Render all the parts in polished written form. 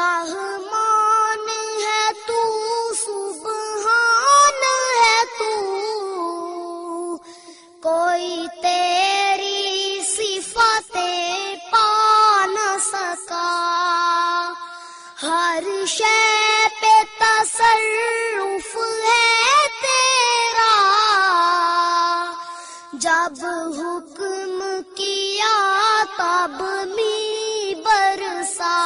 رحمان ہے تو، سبحان ہے تو، کوئی تیری صفتیں پا نہ سکا، ہر شے پہ تصرف ہے تیرا، جب حکم کیا تب می برسا،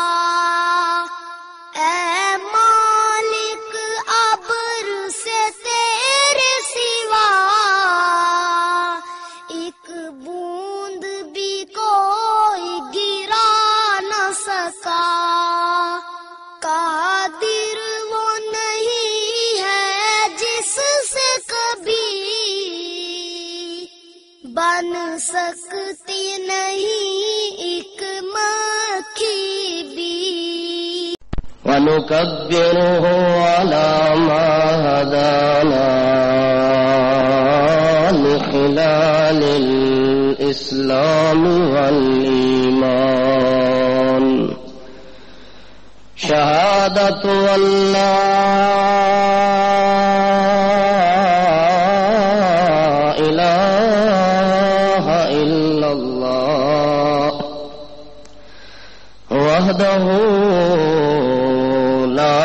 اے مالک ابر سے تیرے سوا ایک بوند بھی کوئی گرا نہ سکا، قادر وہ نہیں ہے جس سے کبھی بن سکتی نہیں ایک مکھی بھی۔ وَنُكَبِّرُهُ عَلَى مَا هَدَانَا لِخِلَالِ الْإِسْلَامِ وَالْإِيمَانِ، شَهَادَةُ أَن لَّا إِلَٰهَ إِلَّا اللَّهُ وَحْدَهُ لَا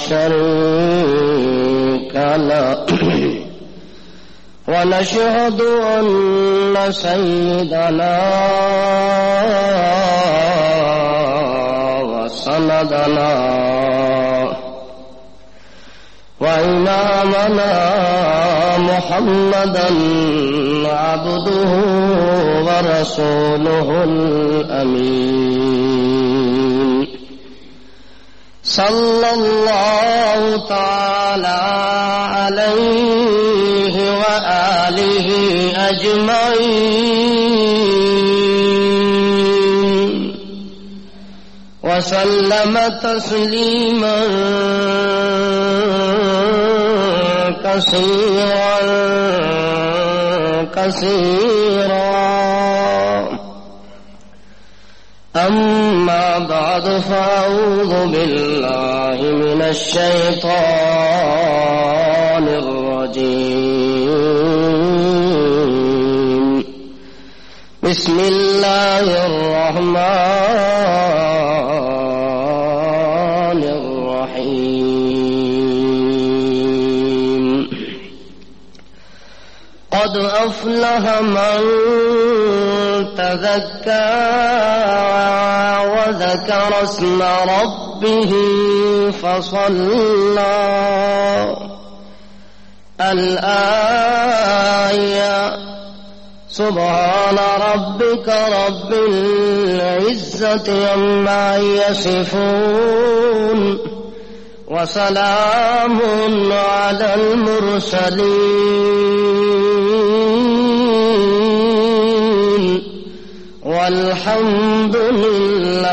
شَرِيكَ لَهُ، وَنَشْهَدُ أَنَّ سَيِّدَنَا وَسَنَدَنَا وَإِمَامَنَا مُحَمَّدًا عَبْدُهُ وَرَسُولُهُ الْأَمِينُ، صلى الله تعالى عليه وآله أجمعين، وسلم تسليما كثيرا كثيرا، أما بعد، فأعوذ بالله من الشيطان الرجيم، بسم الله الرحمن الرحيم، قد أفلح من تزكى وذكر اسم ربه فصلى، الآية، سبحان ربك رب العزة عما يصفون، وسلام على المرسلين، والحمد لله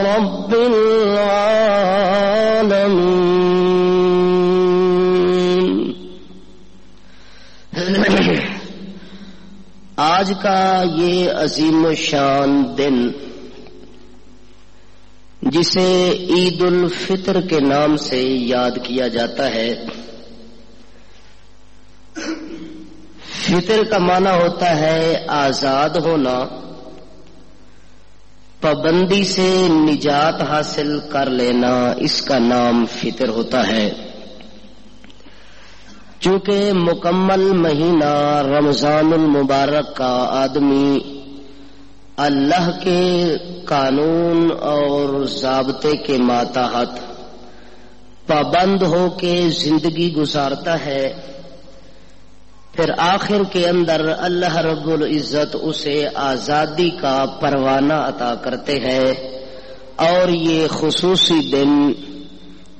رب العالمين۔ آج کا یہ عظیم الشان دن، جسے عید الفطر کے نام سے یاد کیا جاتا ہے، فطر کا معنی ہوتا ہے آزاد ہونا، پابندی سے نجات حاصل کر لینا، اس کا نام فطر ہوتا ہے۔ چونکہ مکمل مہینہ رمضان المبارک کا آدمی اللہ کے قانون اور ضابطے کے ماتحت پابند ہو کے زندگی گزارتا ہے، پھر آخر کے اندر اللہ رب العزت اسے آزادی کا پروانہ عطا کرتے ہیں، اور یہ خصوصی دن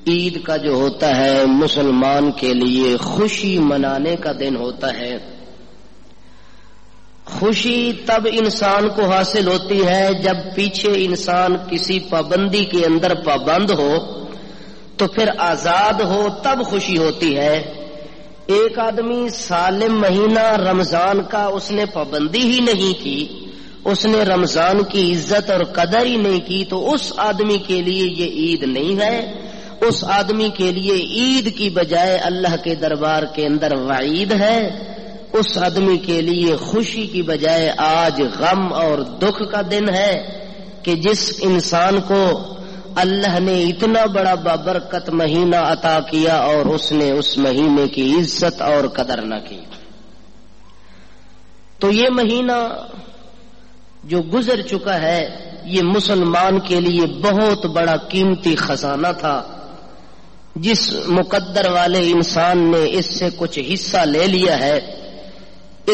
عید کا جو ہوتا ہے مسلمان کے لیے خوشی منانے کا دن ہوتا ہے۔ خوشی تب انسان کو حاصل ہوتی ہے جب پیچھے انسان کسی پابندی کے اندر پابند ہو، تو پھر آزاد ہو تب خوشی ہوتی ہے۔ ایک آدمی سالم مہینہ رمضان کا اس نے پابندی ہی نہیں کی، اس نے رمضان کی عزت اور قدر ہی نہیں کی تو اس آدمی کے لیے یہ عید نہیں ہے. اس آدمی کے لیے عید کی بجائے اللہ کے دربار کے اندر وعید ہے. اس آدمی کے لیے خوشی کی بجائے آج غم اور دکھ کا دن ہے کہ جس انسان کو اللہ نے اتنا بڑا بابرکت مہینہ عطا کیا اور اس نے اس مہینے کی عزت اور قدر نہ کی. تو یہ مہینہ جو گزر چکا ہے یہ مسلمان کے لیے بہت بڑا قیمتی خزانہ تھا. جس مقدر والے انسان نے اس سے کچھ حصہ لے لیا ہے،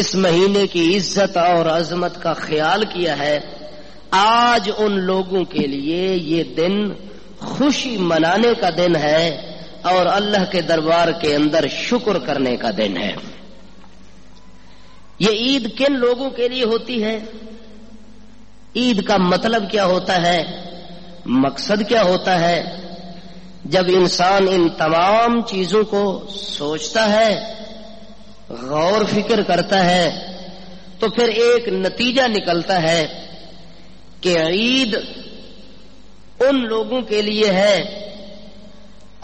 اس مہینے کی عزت اور عظمت کا خیال کیا ہے، آج ان لوگوں کے لیے یہ دن خوشی منانے کا دن ہے اور اللہ کے دربار کے اندر شکر کرنے کا دن ہے. یہ عید کن لوگوں کے لیے ہوتی ہے؟ عید کا مطلب کیا ہوتا ہے؟ مقصد کیا ہوتا ہے؟ جب انسان ان تمام چیزوں کو سوچتا ہے، غور فکر کرتا ہے، تو پھر ایک نتیجہ نکلتا ہے کہ عید ان لوگوں کے لیے ہے،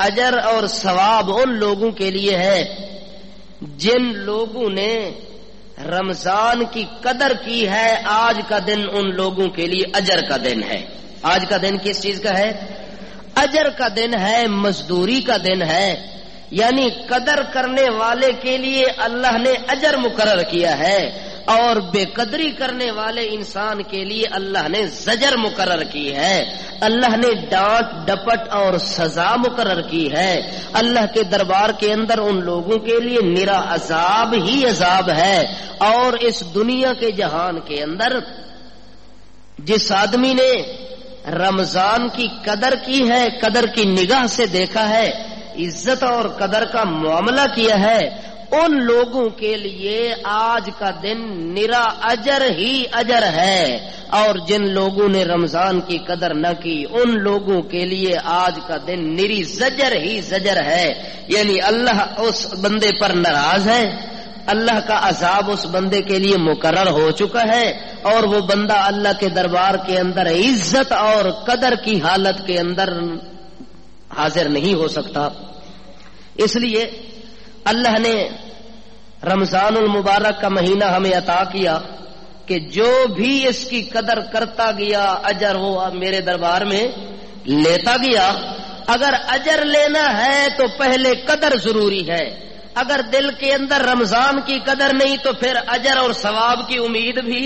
اجر اور ثواب ان لوگوں کے لیے ہے جن لوگوں نے رمضان کی قدر کی ہے. آج کا دن ان لوگوں کے لیے اجر کا دن ہے. آج کا دن کس چیز کا ہے؟ اجر کا دن ہے، مزدوری کا دن ہے. یعنی قدر کرنے والے کے لیے اللہ نے اجر مقرر کیا ہے اور بے قدری کرنے والے انسان کے لیے اللہ نے زجر مقرر کی ہے. اللہ نے ڈانٹ ڈپٹ اور سزا مقرر کی ہے. اللہ کے دربار کے اندر ان لوگوں کے لیے نرا عذاب ہی عذاب ہے. اور اس دنیا کے جہان کے اندر جس آدمی نے رمضان کی قدر کی ہے، قدر کی نگاہ سے دیکھا ہے، عزت اور قدر کا معاملہ کیا ہے، ان لوگوں کے لیے آج کا دن نرا اجر ہی اجر ہے. اور جن لوگوں نے رمضان کی قدر نہ کی ان لوگوں کے لیے آج کا دن نری زجر ہی زجر ہے. یعنی اللہ اس بندے پر ناراض ہے، اللہ کا عذاب اس بندے کے لیے مقرر ہو چکا ہے اور وہ بندہ اللہ کے دربار کے اندر عزت اور قدر کی حالت کے اندر حاضر نہیں ہو سکتا. اس لیے اللہ نے رمضان المبارک کا مہینہ ہمیں عطا کیا کہ جو بھی اس کی قدر کرتا گیا اجر وہ میرے دربار میں لیتا گیا. اگر اجر لینا ہے تو پہلے قدر ضروری ہے. اگر دل کے اندر رمضان کی قدر نہیں تو پھر اجر اور ثواب کی امید بھی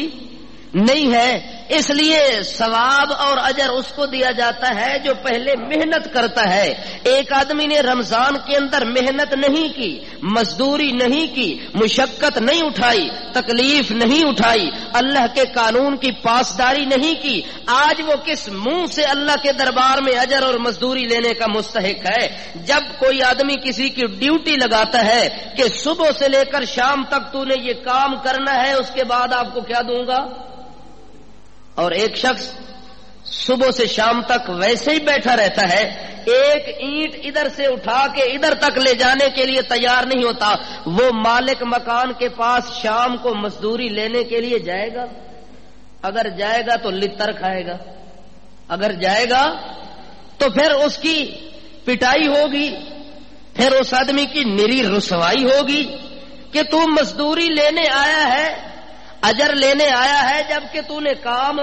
نہیں ہے. اس لیے ثواب اور اجر اس کو دیا جاتا ہے جو پہلے محنت کرتا ہے. ایک آدمی نے رمضان کے اندر محنت نہیں کی، مزدوری نہیں کی، مشقت نہیں اٹھائی، تکلیف نہیں اٹھائی، اللہ کے قانون کی پاسداری نہیں کی، آج وہ کس منہ سے اللہ کے دربار میں اجر اور مزدوری لینے کا مستحق ہے؟ جب کوئی آدمی کسی کی ڈیوٹی لگاتا ہے کہ صبح سے لے کر شام تک تو نے یہ کام کرنا ہے، اس کے بعد آپ کو کیا دوں گا، اور ایک شخص صبح سے شام تک ویسے ہی بیٹھا رہتا ہے، ایک اینٹ ادھر سے اٹھا کے ادھر تک لے جانے کے لیے تیار نہیں ہوتا، وہ مالک مکان کے پاس شام کو مزدوری لینے کے لیے جائے گا؟ اگر جائے گا تو لتر کھائے گا، اگر جائے گا تو پھر اس کی پٹائی ہوگی، پھر اس آدمی کی نری رسوائی ہوگی کہ تو مزدوری لینے آیا ہے، اجر لینے آیا ہے جبکہ تو نے کام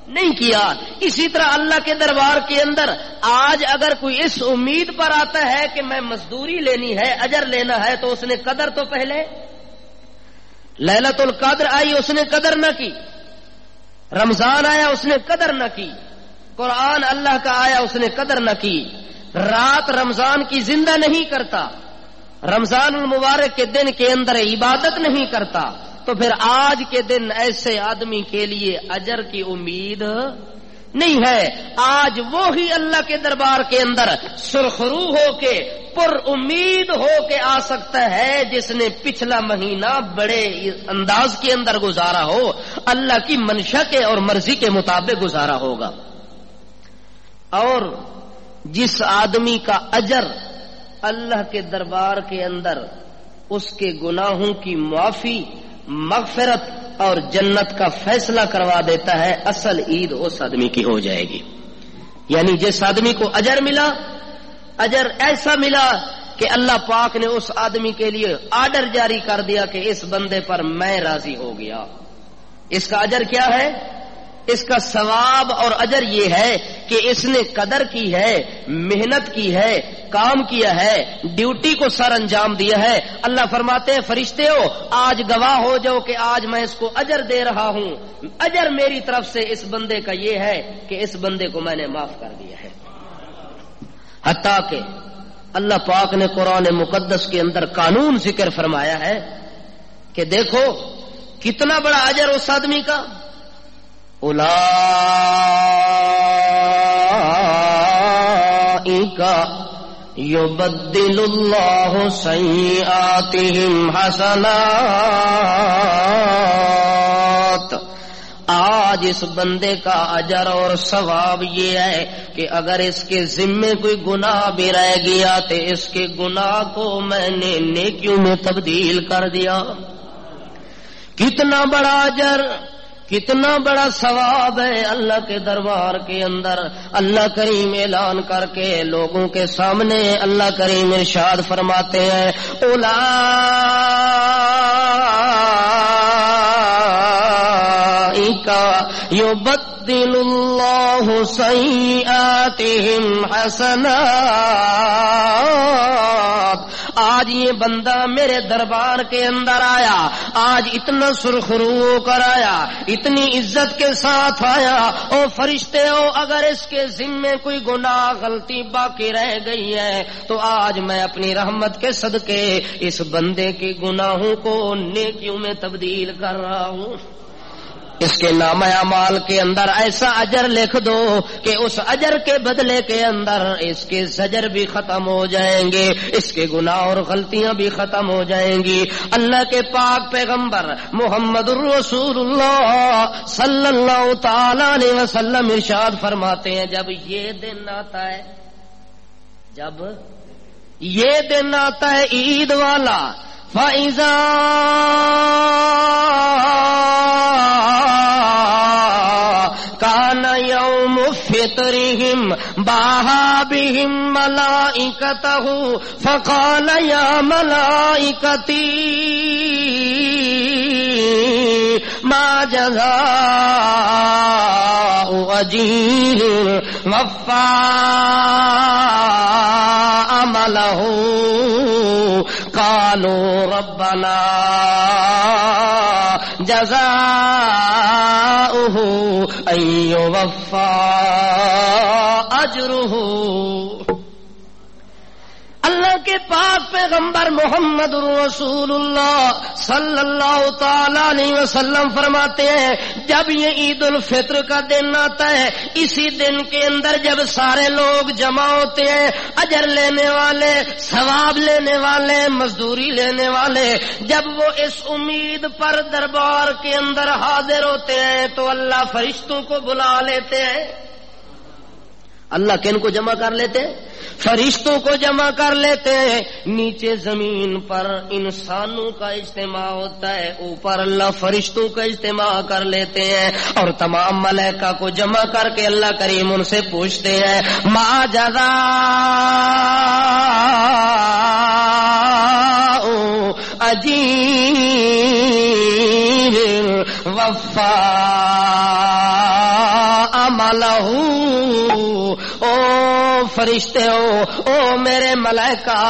نہیں کیا. اسی طرح اللہ کے دربار کے اندر آج اگر کوئی اس امید پر آتا ہے کہ میں مزدوری لینی ہے، اجر لینا ہے، تو اس نے قدر تو پہلے لیلۃ القدر آئی اس نے قدر نہ کی، رمضان آیا اس نے قدر نہ کی، قرآن اللہ کا آیا اس نے قدر نہ کی، رات رمضان کی زندہ نہیں کرتا، رمضان المبارک کے دن کے اندر عبادت نہیں کرتا، تو پھر آج کے دن ایسے آدمی کے لیے اجر کی امید نہیں ہے. آج وہی اللہ کے دربار کے اندر سرخرو ہو کے پر امید ہو کے آ سکتا ہے جس نے پچھلا مہینہ بڑے انداز کے اندر گزارا ہو، اللہ کی منشا کے اور مرضی کے مطابق گزارا ہوگا. اور جس آدمی کا اجر اللہ کے دربار کے اندر اس کے گناہوں کی معافی، مغفرت اور جنت کا فیصلہ کروا دیتا ہے، اصل عید اس آدمی کی ہو جائے گی. یعنی جس آدمی کو اجر ملا، اجر ایسا ملا کہ اللہ پاک نے اس آدمی کے لیے آرڈر جاری کر دیا کہ اس بندے پر میں راضی ہو گیا. اس کا اجر کیا ہے؟ اس کا ثواب اور اجر یہ ہے کہ اس نے قدر کی ہے، محنت کی ہے، کام کیا ہے، ڈیوٹی کو سر انجام دیا ہے. اللہ فرماتے ہیں فرشتے ہو آج گواہ ہو جاؤ کہ آج میں اس کو اجر دے رہا ہوں. اجر میری طرف سے اس بندے کا یہ ہے کہ اس بندے کو میں نے معاف کر دیا ہے. حتیٰ کہ اللہ پاک نے قرآن مقدس کے اندر قانون ذکر فرمایا ہے کہ دیکھو کتنا بڑا اجر اس آدمی کا. اولئک یبدل اللہ سیئاتہم حسنات. آج اس بندے کا اجر اور ثواب یہ ہے کہ اگر اس کے ذمے کوئی گناہ بھی رہ گیا تو اس کے گناہ کو میں نے نیکیوں میں تبدیل کر دیا. کتنا بڑا اجر، کتنا بڑا ثواب ہے اللہ کے دربار کے اندر. اللہ کریم اعلان کر کے لوگوں کے سامنے اللہ کریم ارشاد فرماتے ہیں اولئک یبدل اللہ سیئاتہم حسنات. آج یہ بندہ میرے دربار کے اندر آیا، آج اتنا سرخرو ہو کر آیا، اتنی عزت کے ساتھ آیا. او فرشتے ہو اگر اس کے ذمے کوئی گناہ غلطی باقی رہ گئی ہے تو آج میں اپنی رحمت کے صدقے اس بندے کے گناہوں کو نیکیوں میں تبدیل کر رہا ہوں. اس کے نامہ اعمال کے اندر ایسا اجر لکھ دو کہ اس اجر کے بدلے کے اندر اس کے زجر بھی ختم ہو جائیں گے، اس کے گناہ اور غلطیاں بھی ختم ہو جائیں گی. اللہ کے پاک پیغمبر محمد الرسول اللہ صلی اللہ تعالی علیہ وسلم ارشاد فرماتے ہیں جب یہ دن آتا ہے، جب یہ دن آتا ہے عید والا، فَإِذَا كَانَ يَوْمُ فِطْرِهِمْ بَاهَا بِهِمْ مَلَائِكَتَهُ فَقَالَ يَا مَلَائِكَتِي مَا جَزَاءُ أَجِيرٍ وَفَّى عَمَلَهُ قالوا ربنا جزاؤه ان يوفى اجره. اللہ کے پاک پیغمبر محمد رسول اللہ صلی اللہ تعالی علیہ وسلم فرماتے ہیں جب یہ عید الفطر کا دن آتا ہے، اسی دن کے اندر جب سارے لوگ جمع ہوتے ہیں، اجر لینے والے، ثواب لینے والے، مزدوری لینے والے، جب وہ اس امید پر دربار کے اندر حاضر ہوتے ہیں تو اللہ فرشتوں کو بلا لیتے ہیں. اللہ کن کو جمع کر لیتے ہیں؟ فرشتوں کو جمع کر لیتے ہیں. نیچے زمین پر انسانوں کا اجتماع ہوتا ہے، اوپر اللہ فرشتوں کا اجتماع کر لیتے ہیں اور تمام ملائکہ کو جمع کر کے اللہ کریم ان سے پوچھتے ہیں ما جزاء اجیر وفا عملہ. او فرشتے ہو، او میرے ملائکہ،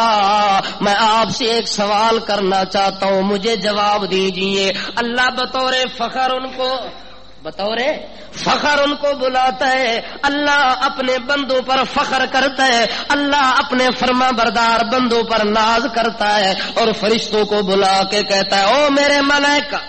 میں آپ سے ایک سوال کرنا چاہتا ہوں، مجھے جواب دیجئے. اللہ بطور فخر ان کو بلاتا ہے. اللہ اپنے بندوں پر فخر کرتا ہے، اللہ اپنے فرما بردار بندوں پر ناز کرتا ہے اور فرشتوں کو بلا کے کہتا ہے او میرے ملائکہ،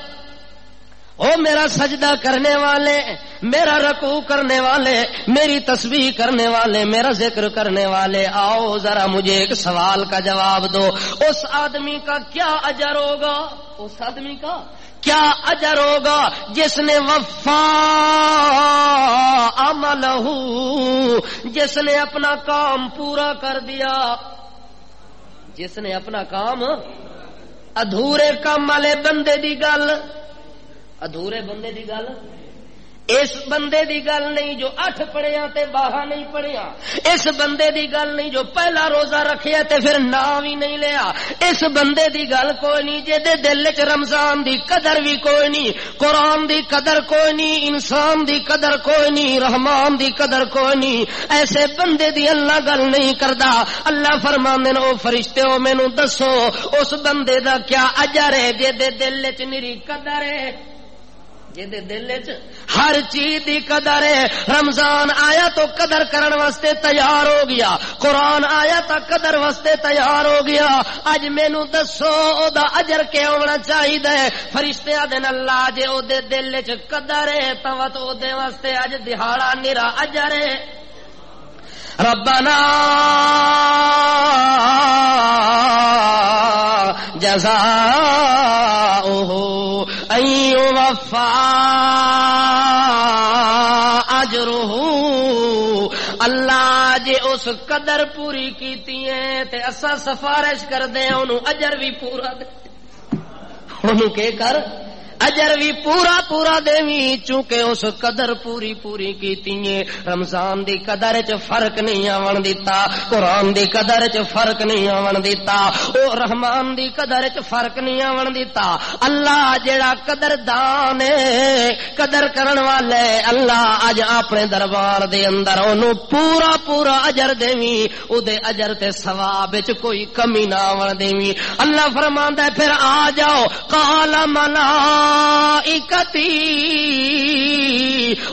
او میرا سجدہ کرنے والے، میرا رکوع کرنے والے، میری تسبیح کرنے والے، میرا ذکر کرنے والے، آؤ ذرا مجھے ایک سوال کا جواب دو. اس آدمی کا کیا اجر ہوگا؟ اس آدمی کا کیا اجر ہوگا جس نے وفا عملہ، جس نے اپنا کام پورا کر دیا، جس نے اپنا کام ادھورے کام والے بندے دی گل ادھورے بندے دی گل اس بندے دی گل نہیں جو 8 پڑھیا تے 12 نہیں پڑھیا، اس بندے دی گل نہیں جو پہلا روزہ رکھیا تے پھر نام ہی نہیں لیا، اس بندے دی گل کوئی نہیں جے دے دل وچ رمضان دی قدر بھی کوئی نہیں، قرآن دی قدر کوئی نہیں، انسان دی قدر کوئی نہیں، رحمان دی قدر کوئی نہیں، ایسے بندے دی اللہ گل نہیں کردا۔ اللہ فرماندے نے او فرشتےو مینوں دسو اس بندے دا کیا اجر ہے جے دے دل وچ نری قدر ہے، جے دے دل وچ ہر چیز دی قدر ہے۔ رمضان آیا تو قدر کرن واسطے تیار ہو گیا، قرآن آیا تا قدر واسطے تیار ہو گیا، اج مینوں دسو او دا اجر کی ہونا چاہیے؟ فرشتے آدن اللہ جے او دے دل وچ قدر ہے تاں او دے واسطے اج دہاڑا نرا اجر ہے۔ ربنا جزاؤہ ان یوفی اجرہ، اللہ جے اس قدر پوری کیتی ہے تے اسا سفارش کر دے انہوں اجر بھی پورا دے، انہوں کے کر اجر بھی پورا پورا دیوی، چونکہ اس قدر پوری پوری کیتی ہے۔ رمضان دی قدر چ فرق نہیں آون دیتا، قرآن دی قدر چ فرق نہیں آون دیتا، او رحمان دی قدر چ فرق نہیں آون دیتا۔ اللہ جڑا قدر دان ہے، قدر کرن والے اللہ اج اپنے دربار دے اندر اونوں پورا پورا اجر دیوی، او دے اجر تے ثواب وچ کوئی کمی نہ آون دیوی۔ اللہ فرماندا ہے پھر آ جاؤ، قال ملائکتی،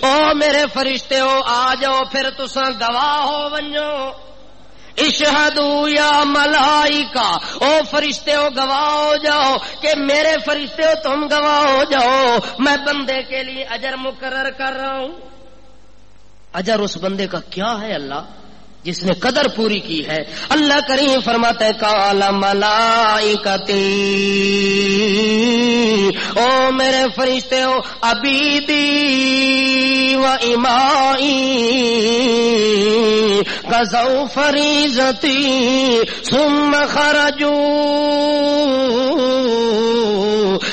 او میرے فرشتے ہو آ جاؤ پھر تساں گواہ ہو ونجو، اشہدوا یا ملائکہ، او فرشتے ہو گواہ ہو جاؤ کہ میرے فرشتے ہو تم گواہ ہو جاؤ، میں بندے کے لیے اجر مقرر کر رہا ہوں۔ اجر اس بندے کا کیا ہے اللہ جس نے قدر پوری کی ہے؟ اللہ کریم فرماتا ہے قال ملائکتی، او میرے فرشتے ہو عبیدی و امائی قضوا فریضتی ثم خرجوا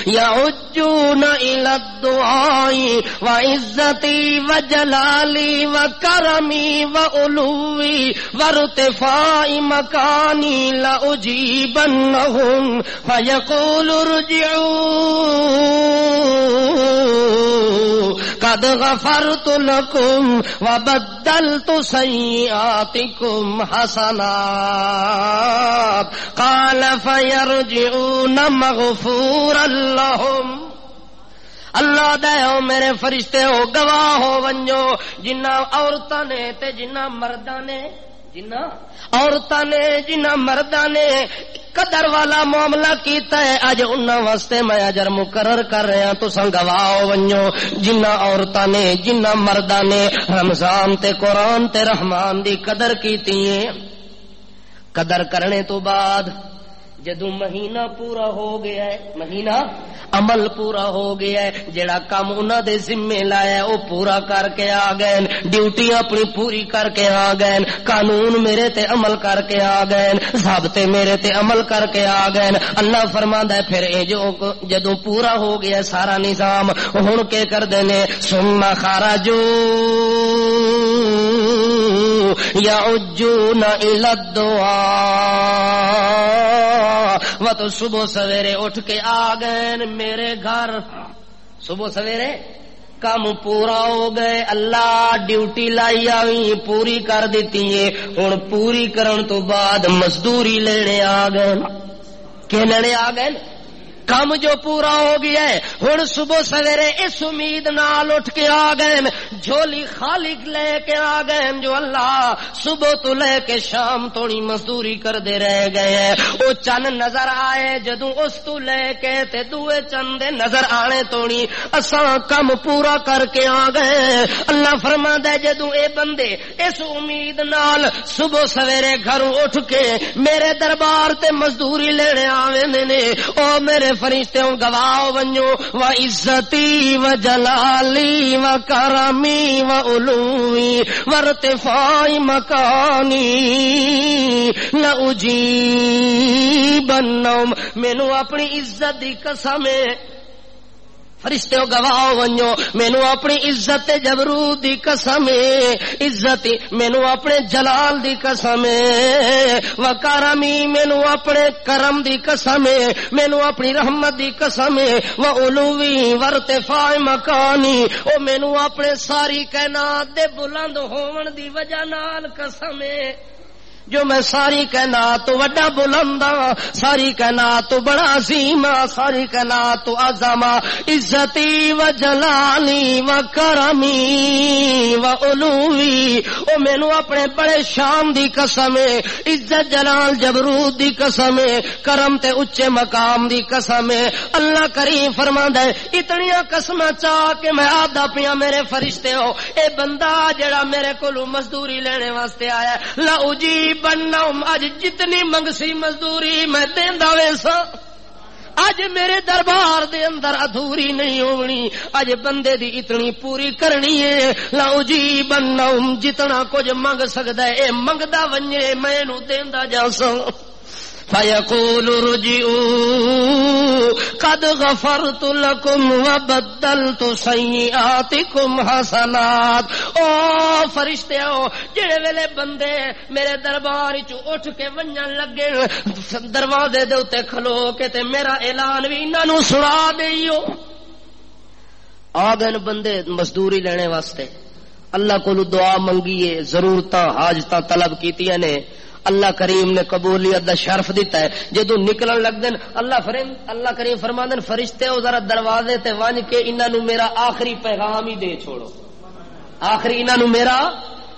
یعجون الی الدعاء وعزتی وجلالی وکرمی وعلوی وارتفاع مکانی لأجیبنہم فیقول ارجعوا قد غفرت لکم وبدلت سیئاتکم حسنات قال فیرجعون مغفورا لہم۔ اللہ دے او میرے فرشتے ہو گواہ ہو ونجو جنہ عورتاں نے تے جنہ مرداں نے، جنہ عورتاں نے جنہ مرداں نے قدر والا معاملہ کیتا ہے اج انہاں واسطے میں اجر مقرر کر رہا ہاں، تساں گواہ ہو ونجو جنہ عورتاں نے جنہ مرداں نے رمضان تے قرآن تے رحمان دی قدر کیتی ہے۔ قدر کرنے تو بعد جدوں مہینہ پورا ہو گیا ہے، مہینہ عمل پورا ہو گیا ہے، جڑا کام انہاں دے ذمے لایا ہے وہ پورا کر کے آ گئے، ڈیوٹی اپنی پوری کر کے آ گئے، قانون میرے تے عمل کر کے آ گئے، ضابطے میرے تے عمل کر کے آ گئے۔ اللہ فرماندا ہے پھر اے جو جدوں پورا ہو گیا سارا نظام، ہن کے کردے نے ثم خرجوا یعجون الی الدعاء، وہ تو صبح سویرے اٹھ کے آ گئے میرے گھر، صبح سویرے کام پورا ہو گئے، اللہ ڈیوٹی لائی آئی پوری کر دیتی ہے، ہن پوری کرن تو بعد مزدوری لینے آ گئے، کہ لینے آ گئے کام جو پورا ہو گیا ہے، ہن صبح سویرے اس امید نال اٹھ کے آ گئے، جھولی خالی لے کے آ گئے جو اللہ صبح تو لے کے شام تھوڑی مزدوری کر دے رہ گئے ہیں۔ وہ چند نظر آئے جدوں اس تو لے کے تے دوے چند نظر آنے تھوڑی اساں کم پورا کر کے آ گئے۔ اللہ فرماندا ہے جدوں اے بندے اس امید نال صبح سویرے گھروں اٹھ کے میرے دربار تے مزدوری لینے آویں نے، او میرے فرشتوں گواہ ونجو و عزتی و جلالی و کرمی و علوی و ارتفاع مکانی لأجیبنہم، مینوں اپنی عزت دی قسم ہے فرشتے گواہ ونجو مینو اپنی عزت جبروت دی قسم عزت مینو اپنے جلال دی قسم وکرمی مینو اپنے کرم دی قسم مینو اپنی رحمت دی قسم وعلوی وارتفاع مکانی او مینو اپنے ساری کائنات دے بلند ہون دی وجہ نال قسم جو میں ساری کائنات تو وڈا بلند ہاں ساری کائنات تو بڑا عظیم ہاں ساری کائنات تو اعظم عزتی و جلالی و کرمی و علوی او مینو اپنے بڑے شان دی قسم عزت جلال جبروت دی قسم کرم تے اچے مقام دی قسم اللہ کریم فرماندا ہے اتنیاں قسماں چاہ کے میں آدا پیا میرے فرشتے ہو اے بندہ جڑا میرے کولوں مزدوری لینے واسطے آیا لا اجی بنم اج جتنی منگسی مزدوری میں دیندا ویسا اج میرے دربار دے اندر ادھوری نہیں ہونی اج بندے دی اتنی پوری کرنی ہے لا جی بنم جتنا کچھ منگ سکدا ہے اے منگدا ونجے میں نو دیندا جاساں فَيَقُولُ رُجِعُوا قَدْ غَفَرْتُ لَكُمْ وَبَدَّلْتُ سَيِّئَاتِكُمْ حَسَنَاتٍ او فرشتے ہو جڑے ویلے بندے میرے دربار چ اٹھ کے ونجن لگے دروازے دے اوتے کھلو کے تے میرا اعلان وی انہاں نو سنا دئیو آ گئے بندے مزدوری لینے واسطے اللہ کولو دعا منگیے ضرورتاں حاجتاں طلب کیتیاں نے اللہ کریم نے قبولیت دا شرف دیتا ہے جدوں نکلن لگ دن اللہ کریم فرماندن فرشتے او ذرا دروازے تے ونج کے انہاں نو میرا آخری پیغام ہی دے چھوڑو آخری انہاں نو میرا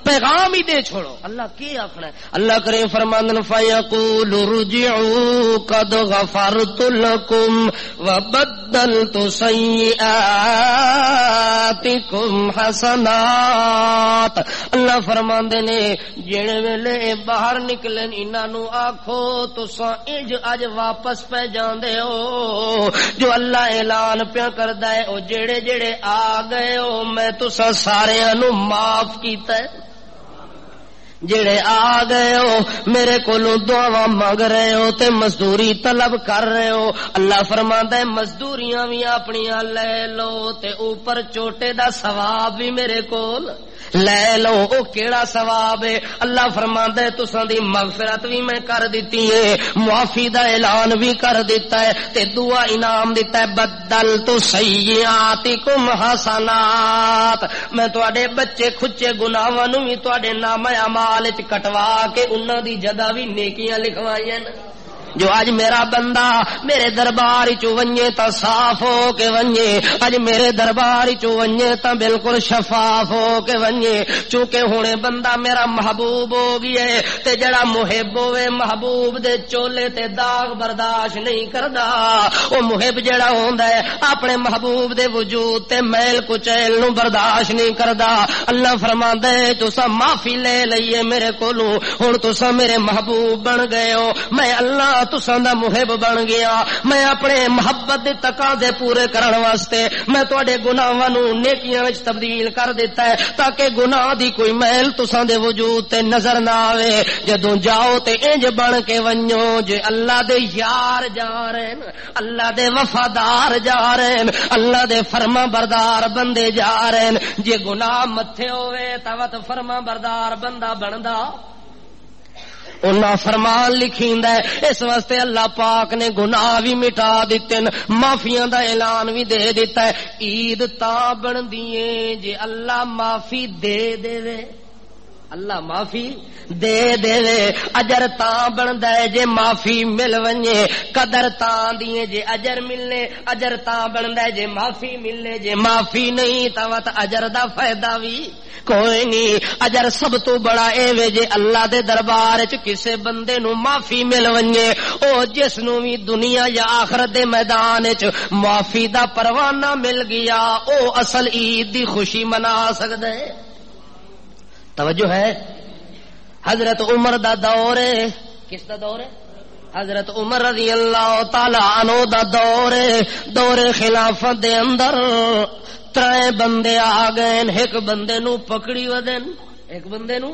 پیغام ہی دے چھوڑو اللہ کی آخنا ہے اللہ کریم فرماندن فیقول رجعوا قد غفرت لكم وبدلت سیئاتکم حسنات اللہ فرماندے نے جڑے ویلے باہر نکلن انہاں نو آکھو تساں انج اج واپس پہ جاندے ہو جو اللہ اعلان پیا کردا ہے او جڑے جڑے آ گئے ہو میں تساں سارے نو معاف کیتا ہے جڑے آ گئے ہو میرے کولوں دعاواں مانگ رہے ہو تے مزدوری طلب کر رہے ہو اللہ فرماندا ہے مزدوریاں بھی اپنیاں لے لو تے اوپر چوٹے دا ثواب بھی میرے کول لے لو او کیڑا ثواب ہے اللہ فرماندا ہے تساں دی مغفرت بھی میں کر دتی ہے معافی دا اعلان بھی کر دیتا ہے تے دعا انعام دیتا ہے بدلت سیئاتکم حسنات میں تواڈے بچے کھچے گناہاں نو بھی تواڈے نام اعمال وچ کٹوا کے انہاں دی جگہ بھی نیکیاں لکھوائیاں جو اج میرا بندہ میرے دربار چ ونجے تا صاف ہو کے ونجے اج میرے دربار چ ونجے تا بالکل شفاف ہو کے ونجے چونکہ ہن بندہ میرا محبوب ہو گیا ہے تے جڑا محب ہوے محبوب دے چولے تے داغ برداشت نہیں کردا او محب جڑا ہوندا ہے اپنے محبوب دے وجود تے میل کچیل نو برداشت نہیں کردا اللہ فرماندا ہے تساں معافی لے لئیے میرے کولوں ہن تساں میرے محبوب بن گئے ہو میں اللہ تساں دا محب بن گیا میں اپنے محبت دے تقاضے پورے کرن واسطے میں تواڈے گناہاں نو نیکیاں وچ تبدیل کر دیتا ہے تاکہ گناہ دی کوئی میل تساں دے وجود تے نظر نہ آوے جدوں جاؤ تے انج بن کے ونجو جے اللہ دے یار جا رہے ہیں اللہ دے وفادار جا رہے ہیں اللہ دے فرما بردار بندے جا رہے ہیں جے گناہ متھے ہوئے تاں فرما بردار بندہ بندا انہاں فرمان لکھیندا ہے اس واسطے اللہ پاک نے گناہ بھی مٹا دتے معافیاں دا اعلان بھی دے دیتا ہے عید تاں بندی ہے جے اللہ معافی دے دے اللہ معافی دے دے اجر تاں بندا ہے جے معافی مل ونجے قدر تاں دیے جے اجر ملنے اجر تاں بندا ہے جے معافی ملنے جے معافی نہیں تاں اجر دا فائدہ بھی کوئی نہیں اجر سب تو بڑا اے وے جے اللہ دے دربار وچ کسے بندے نو معافی مل ونجے او جس نو وی دنیا یا آخرت دے میدان وچ معافی دا پروانہ مل گیا او اصل عید دی خوشی منا سکدا ہے توجہ ہے حضرت عمر دا دور ہے کس دا دور ہے حضرت عمر رضی اللہ تعالی عنہ دا دور خلافت دے اندر ترے بندے آ گئے ایک بندے نو پکڑی ودن ایک بندے نو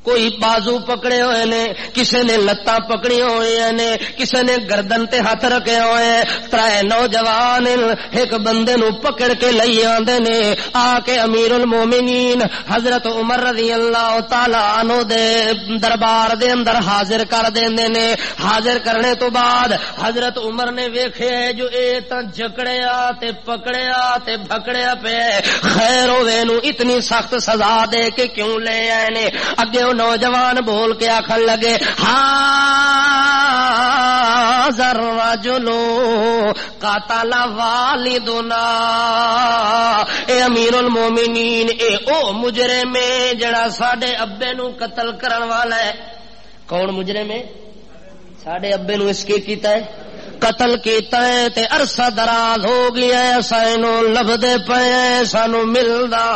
کوئی بازو پکڑے ہوئے نے، کسے نے لتاں پکڑی ہوئی نے، کسے نے گردن تے ہاتھ رکھے ہوئے. ترائے نوجوان ایک بندے نو پکڑ کے لئی آندے نے، آ کے امیر المومنین حضرت عمر رضی اللہ تعالی عنہ دے دربار دے اندر حاضر کر دیندے نے. حاضر کرنے تو بعد حضرت عمر نے ویکھے جو اے تاں جکڑیا تے پکڑیا تے بھکڑیا پے، خیر ہوے نو اتنی سخت سزا دے کے کیوں لے آئے نے. اگے نوجوان بول کے آخر لگے ذر رجلو قاتل والدنا، اے امیر المومنین اے او مجرم ہے جڑا ساڈے ابے نو قتل کرن والا ہے. کون مجرم ہے؟ ساڈے ابے نو اس کے کیتا ہے، قتل کیتا ہے تے عرصہ دراز ہو گیا ہے، سانو لبدے پئے سانو ملدا.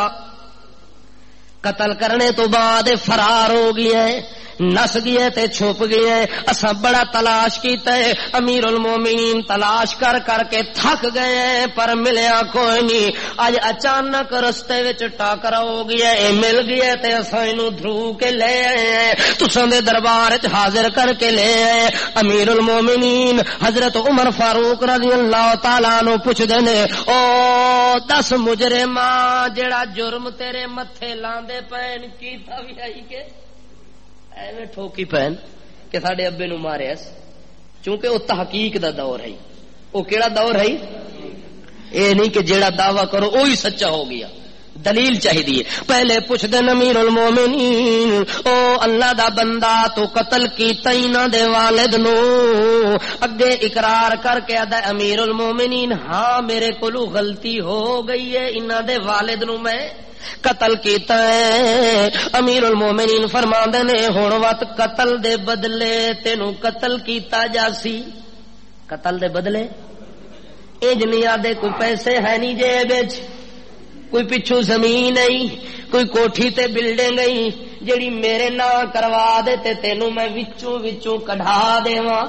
قتل کرنے تو بعد فرار ہو گیا ہے، نس گیا تے چھپ گیا ہے. اساں بڑا تلاش کیتا ہے، امیر المومنین تلاش کر کر کے تھک گئے ہیں پر ملیا کوئی نہیں. اج اچانک رستے وچ ٹاکرا ہو گیا ہے، مل گیا تے اساں اینو دھرو کے لے آئے ہیں، تساں دے دربار وچ حاضر کر کے لے آئے. امیر المومنین حضرت عمر فاروق رضی اللہ تعالی عنہ پوچھدے نے، او دس مجرماں جڑا جرم تیرے متھے لاندے پین کیتا وی آئی کہ ایویں ٹھوکی پہن کہ ساڈے ابے نو مارے اس. چونکہ وہ تحقیق دا دور ہے. وہ کیڑا دور ہے؟ اے نہیں کہ جیڑا دعویٰ کرو وہی سچا ہو گیا، دلیل چاہیے. پہلے پوچھ دے امیر المومنین، او اللہ دا بندہ تو قتل کیتا ہی نہ دے والد نو. اگے اقرار کر کے آدا امیر المومنین ہاں میرے کولو غلطی ہو گئی ہے، انہاں دے والد نو میں قتل کیتا ہے. امیر المومنین فرماندے نے ہن وقت قتل دے بدلے تینوں قتل کیتا جاسی. قتل دے بدلے انج نہیں آدے کوئی پیسے ہے نہیں جیب وچ، کوئی پچھو زمین نہیں، کوئی کوٹھی تے بلڈنگ نہیں جڑی میرے نام کروا دے تے تینوں میں وچوں کڈھا دیواں،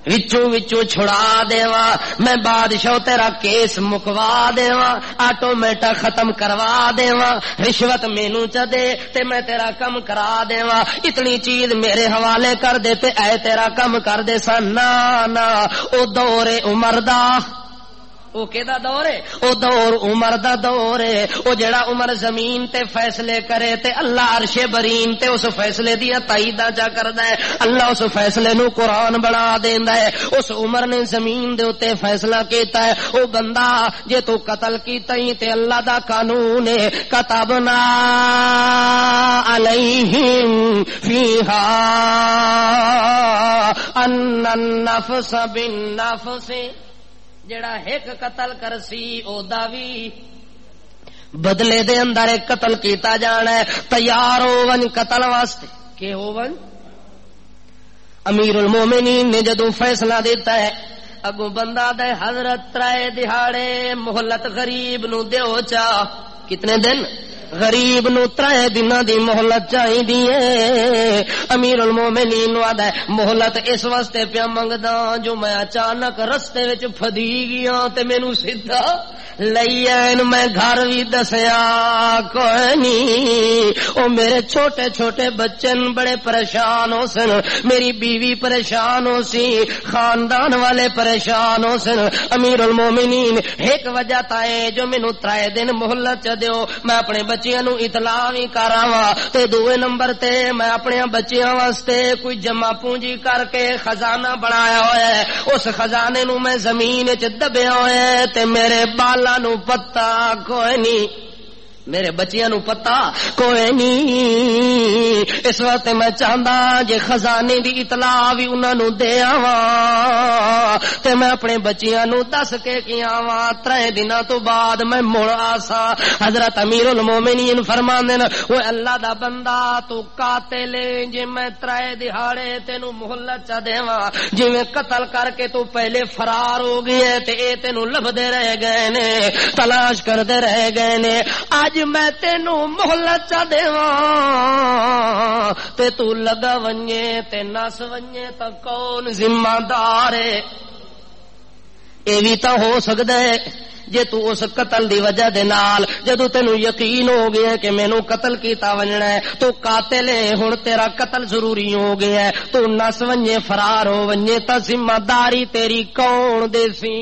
وچوں چھڑا دیواں، میں بادشاہ تیرا کیس مکوا دیواں، آٹومیٹا ختم کروا دیواں، رشوت مینوں چا دے تے میں تیرا کم کرا دیواں، اتنی چیز میرے حوالے کر دے تے اے تیرا کم کر دے سا. نا او دور عمر دا، او کیدا دور ہے؟ او دور عمر دا دور ہے. او جڑا عمر زمین تے فیصلے کرے تے اللہ عرش برین تے اس فیصلے دی تائیداں چا کردا ہے. اللہ اس فیصلے نو قرآن بنا دیندا ہے. اس عمر نے زمین دے اوتے فیصلہ کیتا ہے، او بندہ جے تو قتل کیتا ہی تے اللہ دا قانون ہے، کتبنا علیہم فیہا ان النفس بالنفس، جڑا ایک قتل کرسی او داوی بدلے دے اندر ایک قتل کیتا جانا ہے. تیار ہو ون قتل واسطے کہ ہو ون. امیر المومنین نے جدوں فیصلہ دیتا ہے اگوں بندہ دے حضرت ترائے دہاڑے مہلت غریب نو دیو چا. کتنے دن؟ غریب نو 3 دناں دی مہلت چاہیدی ہے. امیر المومنین نو آدا ہے مہلت اس واسطے پیا منگدا جو میں اچانک رستے وچ پھدی گیا تے مینوں سیدھا لئی این، میں گھر وی دسیا کوئی نہیں. او میرے چھوٹے چھوٹے بچن بڑے پریشان ہو سن، میری بیوی پریشان ہو سی، خاندان والے پریشان ہو سن. امیر المومنین ایک وجہ تائے جو مینوں 3 دن مہلت چ دیو، میں اپنے بچیاں نو اطلاع وی کراواں تے دوے نمبر تے میں اپنے بچیاں واسطے کوئی جمع پونجی کر کے خزانہ بنایا ہوا ہے، اس خزانے نو میں زمین وچ دبیا ہوا ہے تے میرے بالاں نو پتہ کوئی نہیں، میرے بچیاں نو پتہ کوئی نہیں. اس واسطے میں چاہندا جے خزانے دی اطلاع وی انہاں نو دے آواں تے میں اپنے بچیاں نو دس کے آواں 3 دناں تو بعد میں مڑ آساں. حضرت امیر المومنین فرماندے نے او اللہ دا بندہ تو قاتل جے میں 3 دہاڑے تینو مہلت چا دیواں، جویں قتل کر کے تو پہلے فرار ہو گئے تے اے تینو لبدے رہ گئے نے، تلاش کردے رہ گئے نے. اج میں تینو مہلت چا دیواں تے تو لگا ونجے تے نس ونجے تا کون ذمہ دار ہے؟ اے بھی تو ہو سکدا ہے جے تو اس قتل دی وجہ دے نال جدوں تینوں یقین ہو گیا کہ مینوں قتل کیتا ونجنا ہے تو قاتل ہے ہن تیرا قتل ضروری ہو گیا ہے تو نس ونجے فرار ہو ونجے تا ذمہ داری تیری کون دے سی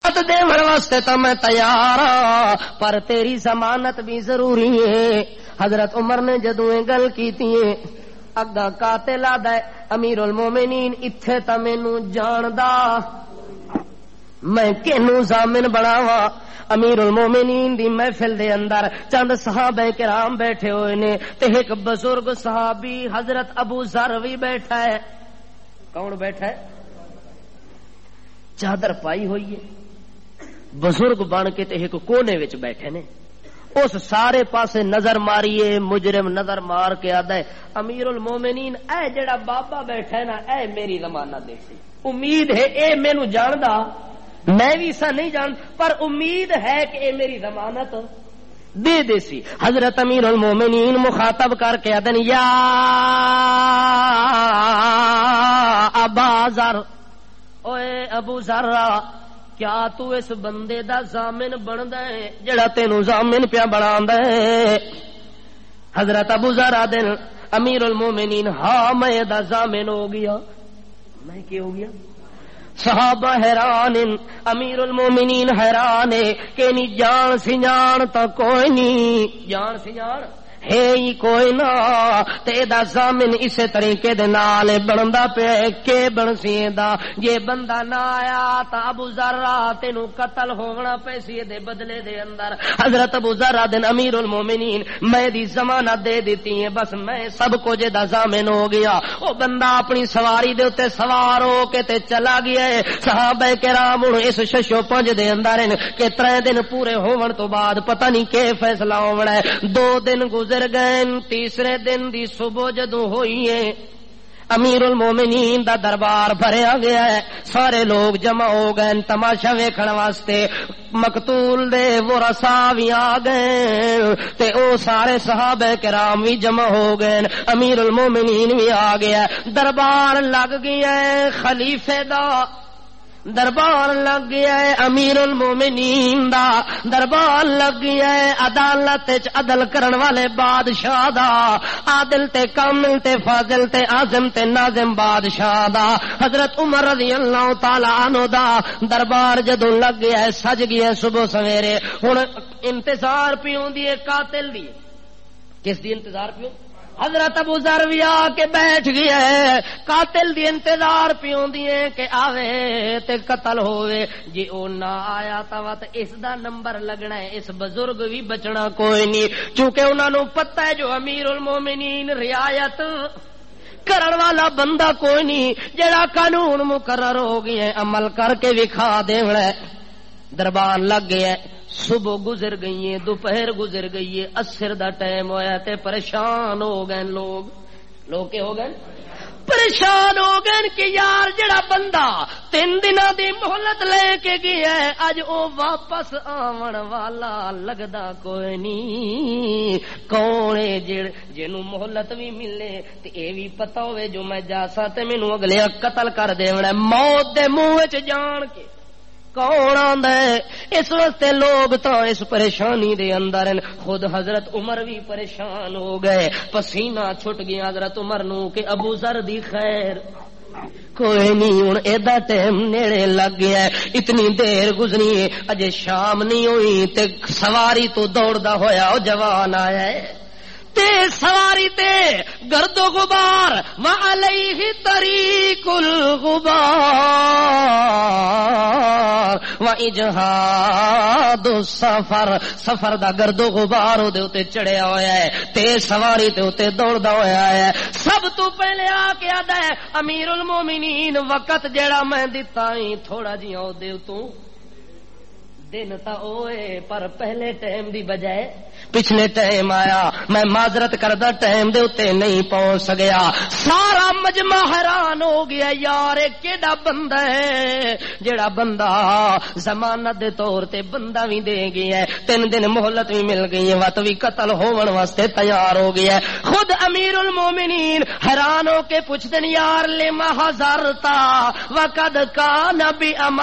دے واسطے تو میں تیار ہاں پر تیری ضمانت بھی ضروری ہے حضرت عمر نے جدوں اے گل کیتی ہے اگا قاتل آدا امیر المومنین ایتھے تا مینوں جاندا میں کینوں ضامن بناواں امیر المومنین دی محفل دے اندر چند صحابہ کرام بیٹھے ہوئے نے تے ایک بزرگ صحابی حضرت ابو ذر بھی بیٹھا ہے کون بیٹھا ہے چادر پائی ہوئی ہے بزرگ بن کے تے ایک کونے وچ بیٹھے نے اس سارے پاسے نظر ماریے مجرم نظر مار کے آدا ہے امیر المومنین اے جڑا بابا بیٹھا ہے نا اے میری ضمانت دے سی امید ہے اے مینوں جاندا میں بھی سا نہیں جان پر امید ہے کہ اے میری ضمانت دے سی حضرت امیر المومنین مخاطب کر کے آدن یا ابا ذر اوے ابو ذر کیا تو اس بندے دا ضامن بندا ہے جڑا تینوں ضامن پیا بناندا ہے حضرت ابو ذر آدن امیر المومنین ہاں میں دا ضامن ہو گیا میں کیا ہو گیا صحابہ حیران امیر المومنین حیران کہ نہیں جان سنجان تو کوئی نہیں جان سنجان ہے ہی کوئی نہ تے دا ضامن اسی طریقے دے نال بندا پیا کہ بن سی دا جے بندہ نہ آیا تا ابو ذر تینوں قتل ہونا پیسی دے بدلے دے اندر حضرت ابو ذر دن امیر المومنین میں دی ضمانت دے دیتی ہے بس میں سب کو جے دا ضامن ہو گیا او بندہ اپنی سواری دے اوتے سوار ہو کے تے چلا گیا ہے صحابہ کرام ہن اس ششو پنج دے اندر کہ 3 دن پورے ہون تو بعد پتہ نہیں کہ فیصلہ ہونا ہے 2 دن گزر گئے تیسرے دن دی صبح جدوں ہوئی ہے امیر المومنین دا دربار بھریا گیا ہے سارے لوگ جمع ہو گئے تماشا ویکھن واسطے مقتول دے ورثاء بھی آ گئے تے او سارے صحابہ کرام بھی جمع ہو گئے امیر المومنین بھی آ گیا دربار لگ گیا ہے خلیفے دا دربار لگ گیا ہے امیر المومنین دا دربار لگ گیا ہے عدالت وچ عدل کرن والے بادشاہ دا عادل تے کامل تے فاضل تے عاظم تے ناظم بادشاہ دا حضرت عمر رضی اللہ تعالی عنہ دا دربار جدوں لگ گیا ہے سج گیا ہے صبح سویرے ہن انتظار پیوں دی قاتل دی کس دی انتظار پیوں حضرت ابو ذر بھی آ کے بیٹھ گیا ہے قاتل دی انتظار پیوں دیے کہ آوے تے قتل ہوئے جی او نہ آیا تا اس دا نمبر لگنا ہے اس بزرگ بھی بچنا کوئی نہیں چونکہ انہاں نوں پتہ ہے جو امیر المومنین رعایت کرن والا بندہ کوئی نہیں جڑا قانون مقرر ہو گیا ہے عمل کر کے وکھا دیونا ہے دربار لگ گیا ہے صبح گزر گئی ہے دوپہر گزر گئی ہے عصر دا ٹائم ہویا تے پریشان ہو گئے لوگ کے ہو گئے پریشان ہو گئے کہ یار جڑا بندہ 3 دنوں دی مہلت لے کے گیا ہے اج او واپس آون والا لگدا کوئی نہیں کون ہے جنوں مہلت بھی ملے تے اے بھی پتہ ہوے جو میں جاسا تے مینوں اگلے قتل کر دیونا موت دے منہ وچ جان کے کون آندا ہے اس واسطے لوگ تو اس پریشانی دے اندر خود حضرت عمر بھی پریشان ہو گئے پسینہ چھٹ گیا حضرت عمر نو کہ ابو ذر دی خیر کوئی نہیں ہن ایدا ٹائم نیڑے لگ گیا ہے اتنی دیر گزری ہے اجے شام نہیں ہوئی تے سواری تو دوڑدا ہویا او جوان آیا ہے تے سواری تے گرد و غبار وعلیہ طریق الغبار واجہاد السفر سفر دا گرد و غبار او دے اوتے چڑھیا ہویا ہے تے سواری تے اوتے دوڑدا ہویا ہے سب تو پہلے آ کے آدا ہے امیر المومنین وقت جیڑا میں دتا ہی تھوڑا جی او دے تو دن تا اوے پر پہلے ٹائم دی بجائے پچھلے ٹائم آیا میں معذرت کردا ٹائم دے اوتے نہیں پہنچ سکیا. سارا مجمع حیران ہو گیا یار کیڑا بندہ ہے جیڑا بندہ ضمانت دے طور تے بندہ بھی دے گیا ہے 3 دن مہلت بھی مل گئی ہے وقت بھی قتل ہون واسطے تیار ہو گیا ہے. خود امیر المومنین حیران ہو کے پوچھتے ہیں یار لما حضرتا وقد کان بامانکا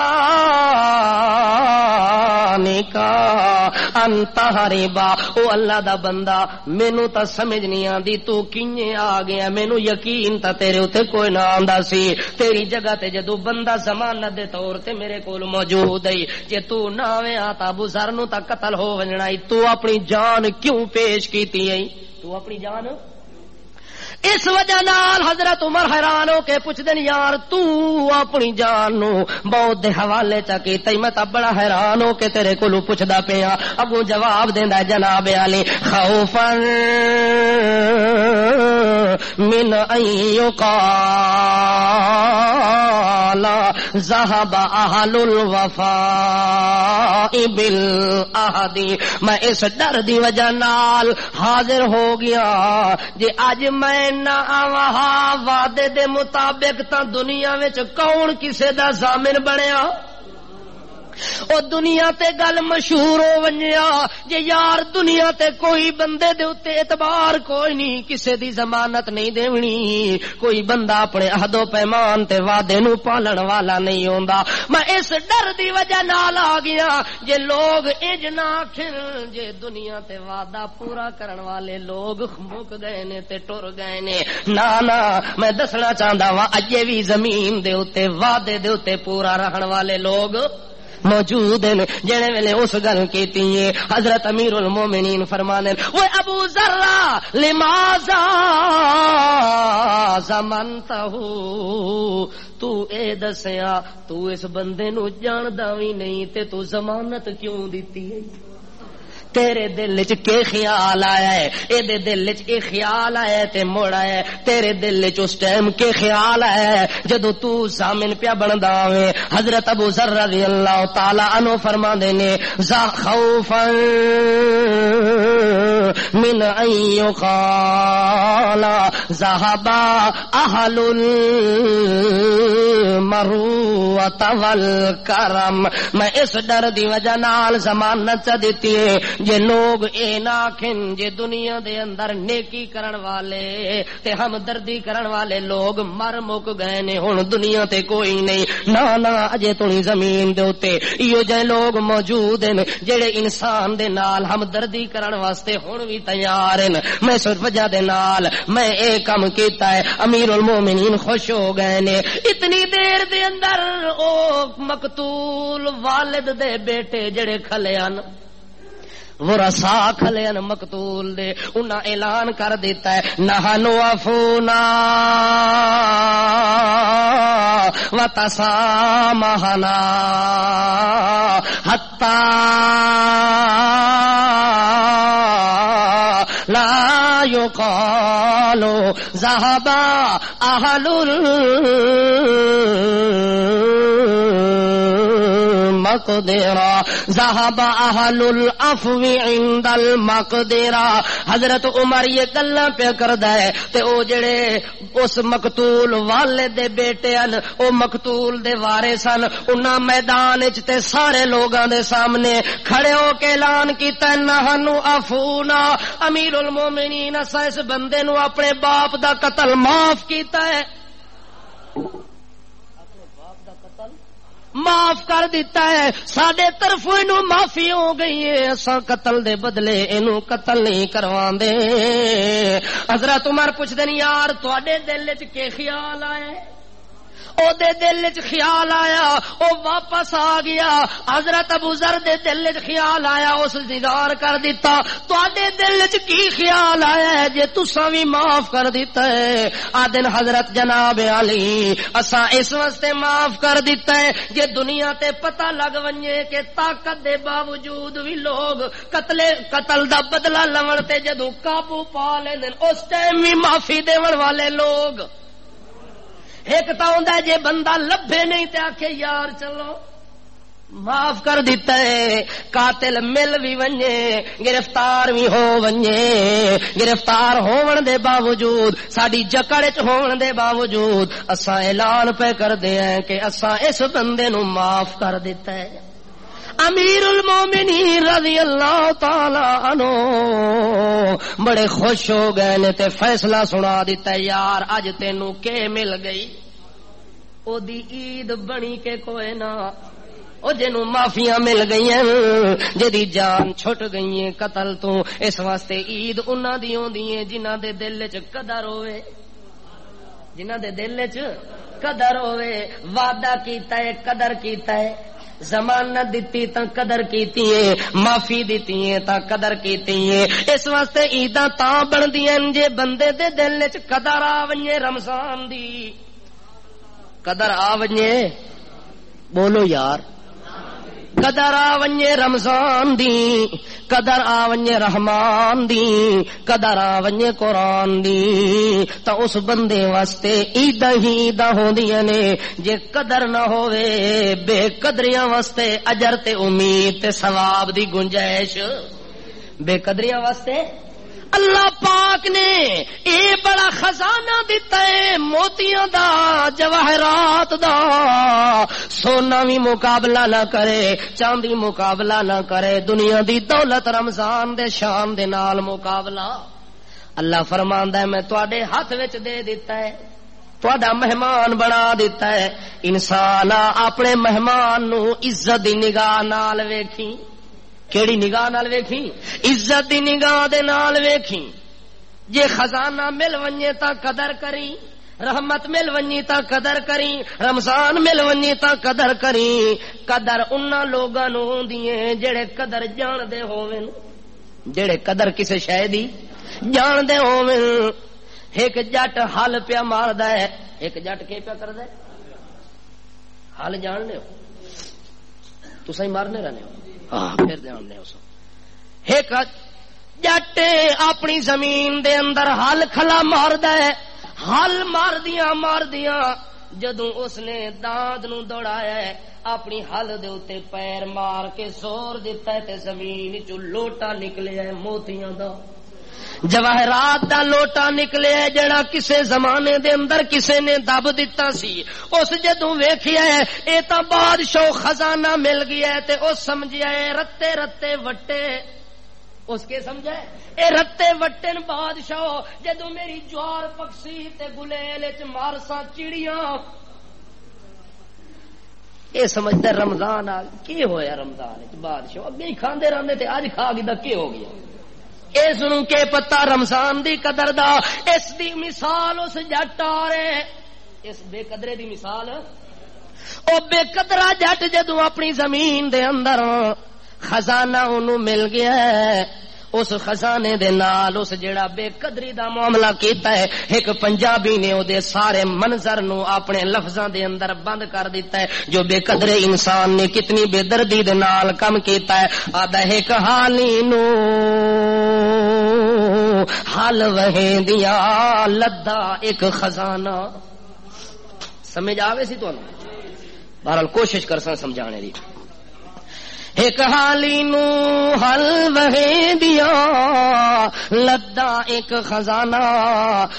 انت حریبا. او اللہ دا بندہ مینوں تا سمجھ نہیں آندی تو کینے آ گیا مینوں یقین تا تیرے اوتے کوئی نہ آندا سی. تیری جگہ تے جدوں بندہ ضمانت دے طور تے میرے کول موجود ہے جے تو نہ آویں تا ابو ذر نوں تا قتل ہو ونجنا ای تو اپنی جان کیوں پیش کیتی ہے تو اپنی جان. اس وجہ نال حضرت عمر حیران ہو کے پوچھدے یار تو اپنی جان نو بہت دے حوالے چا کیتا میں تا بڑا حیران ہو کے تیرے کولوں پوچھدا پیا. ابو جواب دیندا جناب علی خوفا من ان یقال ذهب اهل الوفاء بالعهد. میں اس ڈر دی وجہ نال حاضر ہو گیا جے اج میں نہ آواں وعدے دے مطابق تا دنیا وچ کون کسے دا ضامن بنیا. او دنیا تے گل مشہور ہو ونجیا جے یار دنیا تے کوئی بندے دے اوتے اعتبار کوئی نہیں کسے دی ضمانت نہیں دینی کوئی بندہ اپنے عہد و پیمان تے وعدے نو پالن والا نہیں ہوندا. میں اس ڈر دی وجہ نال آ گیا جے لوگ اج نہ آکھن جے دنیا تے وعدہ پورا کرن والے لوگ مک گئے نے تے ٹر گئے نے. نا میں دسنا چاہندا وا اجے وی زمین دے اوتے وعدے دے اوتے پورا رہن والے لوگ موجود ہیں جنے ویلے اس گل کیتی ہے. حضرت امیر المومنین فرمانے وہ ابو ذر لماذا ضمنتہ تو اے دسیا تو اس بندے نو جاندا وی نہیں تے تو ضمانت کیوں دتی ہے. تیرے دل وچ کے خیال آیا ہے اے دے دل وچ اے خیال آیا ہے تے موڑ آیا ہے تیرے دل وچ اس ٹائم کے خیال آیا ہے جدوں تو ضامن پیا بندا ہوے. حضرت ابو ذر رضی اللہ تعالی عنہ فرماندے نے خوفا من ان یقال ذهب اهل المروۃ والکرم. میں اس ڈر دی وجہ نال ضمانت دتی ہے جے لوگ اے نہ آکھن جے دنیا دے اندر نیکی کرن والے تے ہمدردی کرن والے لوگ مر مک گئے نے ہن دنیا تے کوئی نہیں. نا اجے تھی زمین دے اوتے ایو جے لوگ موجود ہیں جڑے انسان دے نال ہمدردی کرن واسطے ہن وی تیار ہیں. میں اس وجہ دے نال میں اے کم کیتا ہے. امیر المومنین خوش ہو گئے نے. اتنی دیر دے اندر او مقتول والد دے بیٹے جڑے کھلے ہن ورثا کھلے ان مقتول دے انہاں اعلان کر دیتا ہے نحنو عفونا وتسامحنا حتی لا یقال ذهب اهل المقدرہ ذهب اهل العفو عند المقدرہ. حضرت عمر یہ گلاں پہ کردا ہے تے او جڑے اس مقتول والد دے بیٹے ہن او مقتول دے وارث ہن انہاں میدان وچ تے سارے لوگاں دے سامنے کھڑے ہو کے اعلان کیتا نحنو عفونا امیر المومنین اساں اس بندے نو اپنے باپ دا قتل معاف کیتا ہے معاف کر دیتا ہے ساڈے طرف اینو معافی ہو گئی ہے اساں قتل دے بدلے اینو قتل نہیں کرواندے. حضرت عمر پوچھدے یار تواڈے دل وچ کے خیال آئے او دے دل وچ خیال آیا او واپس آ گیا. حضرت ابو ذر دے دل وچ خیال آیا اس دیدار کر دیتا. تواڈے دل وچ کی خیال آیا ہے جے تساں وی معاف کر دیتا ہے. آدن حضرت جناب علی اساں اس واسطے معاف کر دیتا ہے جے دنیا تے پتہ لگ ونجے کہ طاقت دے باوجود وی لوگ قتل دا بدلہ لون تے جدوں قابو پا لیندے اس ٹائم وی معافی دیون والے لوگ. ایک تا ہوندا جے بندہ لبھے نہیں تے آکھے یار چلو معاف کر دیتا ہے. قاتل مل بھی ونجے گرفتار بھی ہو ونجے گرفتار ہون دے باوجود ساڈی جکڑ وچ ہون دے باوجود اساں اعلان پہ کر دے ہیں کہ اساں اس بندے نو معاف کر دیتا ہے. امیر المومنین رضی اللہ تعالی عنہ بڑے خوش ہو گئے نے تے فیصلہ سنا دیتا ہے یار اج تینوں کے مل گئی او دی عید بنی کے کوئی نہ او جنوں معافیاں مل گئی جدی جان چھٹ گئی ہے قتل تو اس واسطے عید انہاں دی ہوندی ہے جنہاں دے دل وچ قدر ہوے جنہاں دے دل وچ قدر ہوے وعدہ کیتا ہے قدر کیتا ہے ضمانت دیتی تا قدر کیتی ہے معافی دیتی ہے تا قدر کیتی ہے. اس واسطے عیداں تاں بندیاں جے بندے دے دل وچ قدر آ ونجے رمضان دی قدر آ ونجے بولو یار قدر آ ونجے رمضان دی قدر آ ونجے رحمان دی قدر آ ونجے قرآن دی تا اس بندے واسطے عیداں ہی عیداں ہوندیاں نے. جے قدر نہ ہوئے بے قدریاں واسطے اجر تے امید تے ثواب دی گنجائش بے قدریاں واسطے اللہ پاک نے اے بڑا خزانہ دیتا ہے موتیاں دا جواہرات دا. سونا بھی مقابلہ نہ کرے چاندی مقابلہ نہ کرے دنیا دی دولت رمضان دے شان دے نال مقابلہ اللہ فرماندا ہے میں تواڈے ہاتھ وچ دے دیتا ہے تواڈا مہمان بنا دیتا ہے. انسان اپنے مہمان نو عزت دی نگاہ نال ویکھی کیڑی نگاہ نال ویکھی عزت دی نگاہ دے نال ویکھی. جے خزانہ مل ونجے تا قدر کری رحمت مل ونجی تا قدر کری رمضان مل ونجی تا قدر کری. قدر انہاں لوگاں نو ہوندی ہے جڑے قدر جان دے ہوویں جڑے قدر کسے شے دی جان دے ہوویں. ایک جٹ حل پیا ماردا ہے ایک جٹ کے پیا کردا ہے حل جاننے ہو تساں ہی مارنے رہنے ہو پھر جاننے ہو. ایک جٹ اپنی زمین دے اندر ہل کھلا ماردا ہے ہل ماردیاں جدوں اس نے دانت نو دوڑایا ہے اپنی ہل دے اوتے پیر مار کے زور دیتا ہے تے زمین چوں لوٹا نکلیا ہے موتیاں دا جواہرات دا لوٹا نکلے جڑا کسے زمانے دے اندر کسے نے دب دیتا سی. اس جدوں ویکھیا ہے اے تاں بادشاہ خزانہ مل گیا ہے تے اس سمجھیا ہے رتے رتے وٹے اس کے سمجھا ہے اے رتے وٹن بادشاہ جدوں میری جوار پکسی تے گلیل وچ مارساں چڑیاں اے سمجھدا رمضان آ کی ہویا رمضان وچ بادشاہ اگے ہی کھاندے رہندے تے اج کھا گدا کی ہو گیا. اس نو کے پتا رمضان دی قدر دا اس دی مثال اس جٹ آرے اس بے قدرے دی مثال او بے قدرہ جٹ جدوں اپنی زمین دے اندر خزانہ انہوں مل گیا ہے اس خزانے دے نال اس جڑا بے قدری دا معاملہ کیتا ہے ایک پنجابی نے او دے سارے منظر نو اپنے لفظاں دے اندر بند کر دیتا ہے. جو بے قدرے انسان نے کتنی بے دردی دے نال کم کیتا ہے آدھا ایک حالی نو حال وہیں دیا لدا ایک خزانہ. سمجھ آوے سی تو بہرحال کوشش کر سا سمجھانے دی. ایک حالی نو حل وہیں دیا لدا ایک خزانہ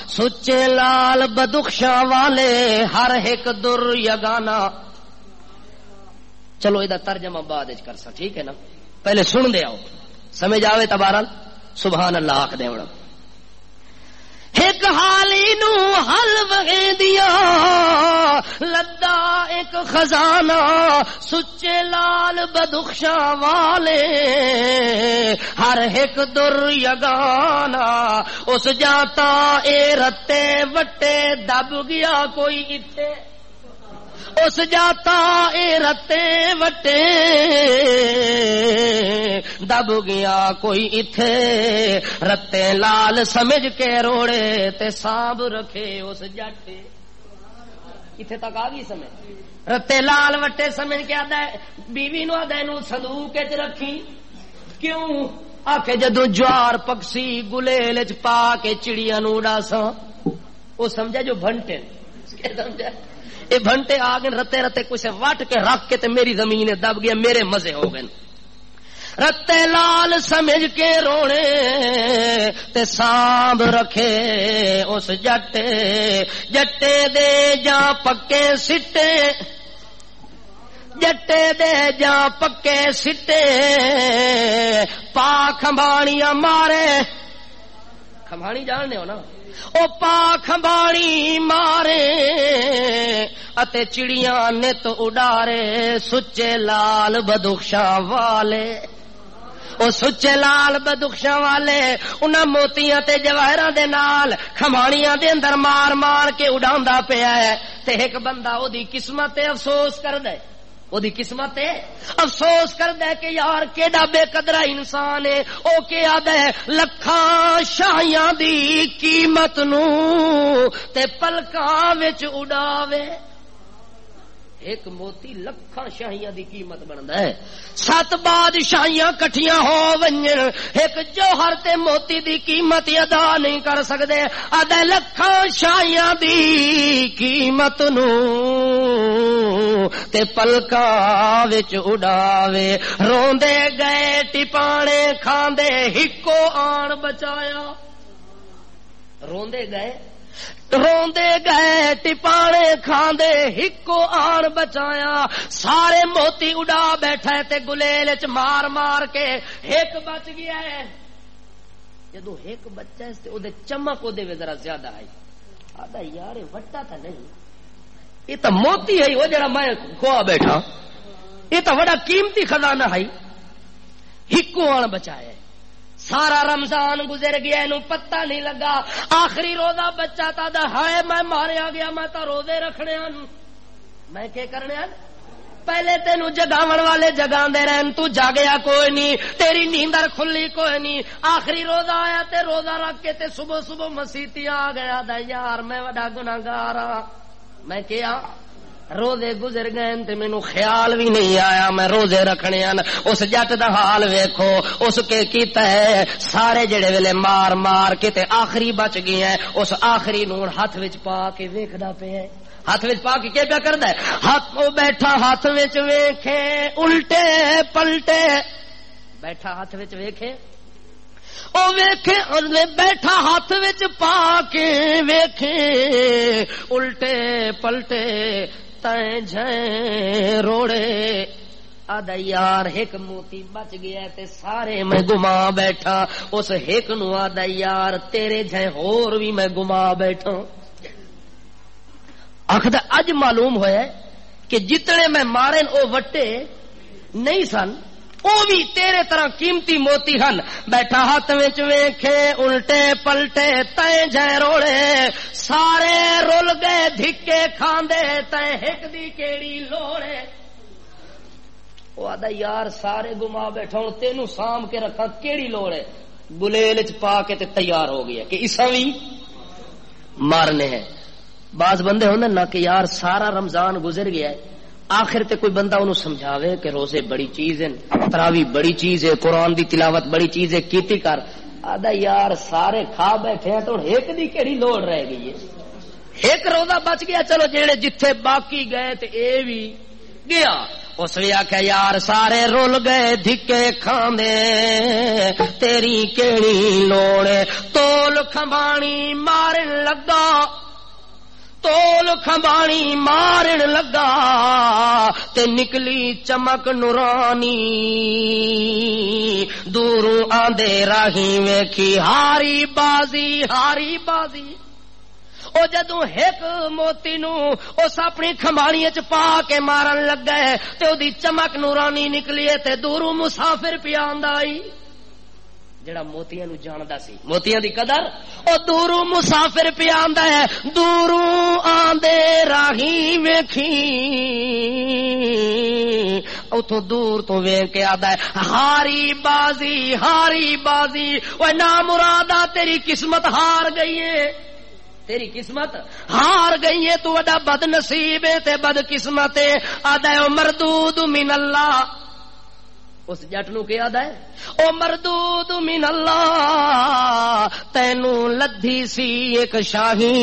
سچے لال بدخشاں والے ہر ایک در یگانا. چلو ادھر ترجمہ بعد کر سا ٹھیک ہے نا پہلے سن دے آؤ سمجھ آوے تبارل سبحان اللہ آخ دے ہونا. ایک حالی نو حل وہیں دیا لدا ایک خزانہ سچے لال بدخشاں والے ہر ایک در یگانا. اس جاتا اے رتے وٹے دب گیا کوئی اتھے اس جاتا اے رتے وٹے دب گیا کوئی اتھے رتے لال سمجھ کے روڑے تے سانب رکھے اس جٹ اتھے تک آ گئی سمجھ رتے لال وٹے سمجھ کے آدھا ہے بیوی نو آدھا نو صندوق وچ رکھی کیوں آکھے جدوں جوار پکسی گلیل وچ پا کے چڑیاں نو اڑاساں او سمجھا جو بھنٹے کیا سمجھا یہ بھنٹے آ گئے رتے رتے کچھ وٹ کے رکھ کے تے میری زمین دب گیا میرے مزے ہو گئے رتے لال سمجھ کے رونے تے سانب رکھے اس جٹے دے جا پکے سٹے جٹے دے جا پکے سٹے پا کھمباڑیاں مارے کھمباڑی جاننے ہو نا او پا کھمباڑی مارے اتے چڑیاں نت اڈارے سچے لال بدخشاں والے او سچے لال بدخشاں والے انہاں موتیاں تے جواہراں دے نال کھماڑیاں دے اندر مار مار کے اڈاوندا پیا ہے تے ایک بندہ او دی قسمت تے افسوس کردا ہے او دی قسمت تے افسوس کردا ہے کہ یار کیڑا بے قدرہ انسان ہے او کہ آدا ہے لکھاں شاہیاں دی قیمت نو تے پلکاں وچ اڈاوے ایک موتی لکھاں شاہیاں دی قیمت بندا ہے 7 بادشاہیاں کٹھیاں ہو ونجن ایک جوہر تے موتی دی قیمت ادا نہیں کر سکدے ادا لکھاں شاہیاں دی قیمت نو تے پلکاں وچ اڈاوے روندے گئے ٹپانے کھاندے ہکو آن بچایا روندے گئے ٹپانے کھاندے ہکو آن بچایا سارے موتی اڈا بیٹھا ہے تے گلیل چ مار مار کے ایک بچ گیا ہے جدو ایک بچہ ہے تے او دے چمک او دے ذرا زیادہ آئی آدھا یار وٹا تھا نہیں یہ تو موتی ہے وہ جڑا میں کھوا بیٹھا یہ تو بڑا قیمتی خزانہ ہے ہکو آن بچایا سارا رمضان گزر گیا نو پتہ نہیں لگا آخری روزہ بچہ تا دا ہائے میں ماریا گیا میں تا روزے رکھنے ہیں میں کیا کرنے ہیں پہلے تینو جگاون والے جگاندے رہن تو جاگیا کوئی نہیں تیری نیندر کھلی کوئی نہیں آخری روزہ آیا تے روزہ رکھ کے تے صبح صبح مسیتی آ گیا دا یار میں وڈا گناہگار ہاں میں کیا روزے گزر گئے تے مینوں خیال بھی نہیں آیا میں روزے رکھنے ہیں اس جٹ دا حال ویکھو اس کے کیتا ہے سارے جڑے ویلے مار مار کے تے آخری بچ گئے ہیں اس آخری نوں ہاتھ وچ پا کے ویکھدا پیا ہاتھ وچ پا کے کیا پیا کردا ہے ہاتھ او بیٹھا ہاتھ وچ ویکھے الٹے پلٹے بیٹھا ہاتھ وچ ویکھے او ویکھے بیٹھا ہاتھ وچ پا کے ویکھے الٹے پلٹے تائیں جھیں روڑے آدھا یار ایک موتی بچ گیا تے سارے میں گما بیٹھا اس ایک نو آدھا یار تیرے جھیں ہور بھی میں گما بیٹھا آخدا اج معلوم ہویا کہ جتنے میں مارن او وٹے نہیں سن او بھی تیرے طرح قیمتی موتی ہن بیٹھا ہاتھ وچ ویکھے الٹے پلٹے تائیں جھیں روڑے سارے رول گئے دھکے کھاندے تائیں ایک دی کیڑی لوڑے او آدھا یار سارے گما بیٹھا ہوں تینوں سام کے رکھا کیڑی لوڑے گلیل چ پا کے تے تیار ہو گیا کہ اسا بھی مارنے ہیں بعض بندے ہوندے نا کہ یار سارا رمضان گزر گیا ہے آخر تے کوئی بندہ انہوں سمجھاوے کہ روزے بڑی چیز ہے تراویح بڑی چیز ہے قرآن دی تلاوت بڑی چیز ہے کیتی کر آدھا یار سارے کھا بیٹھے ہیں تو ایک دی کیڑی لوڑ رہ گئی ہے ایک روزہ بچ گیا چلو جیڑے جتھے باقی گئے تے اے بھی گیا اس نے آخیا یار سارے رول گئے دھکے کھاندے تیری کیڑی لوڑ تول کھمبانی مارن لگا تول کھمبانی مارن لگا تے نکلی چمک نورانی دوروں آندے راہی ویکھی ہاری بازی او جدوں ایک موتی نو اس اپنی کھمبانی چ پا کے مارن لگ گئے تے او دی چمک نورانی نکلی تے دوروں مسافر پیا آندا آئی جڑا موتیاں نو جاندا سی موتیاں دی قدر او دوروں مسافر پیا آندا ہے دوروں آندے راہی ویکھی اتوں دور تو ویکھ کے آندا ہے ہاری بازی او نا مرادا تیری قسمت ہار گئی ہے تیری قسمت ہار گئی ہے تو وڈا بد نصیب ہے تے بد قسمت ہے آدا ہے مردود من اللہ اس جٹ نو کیا آدا ہے او مردود من اللہ تینوں لدھی سی ایک شاہی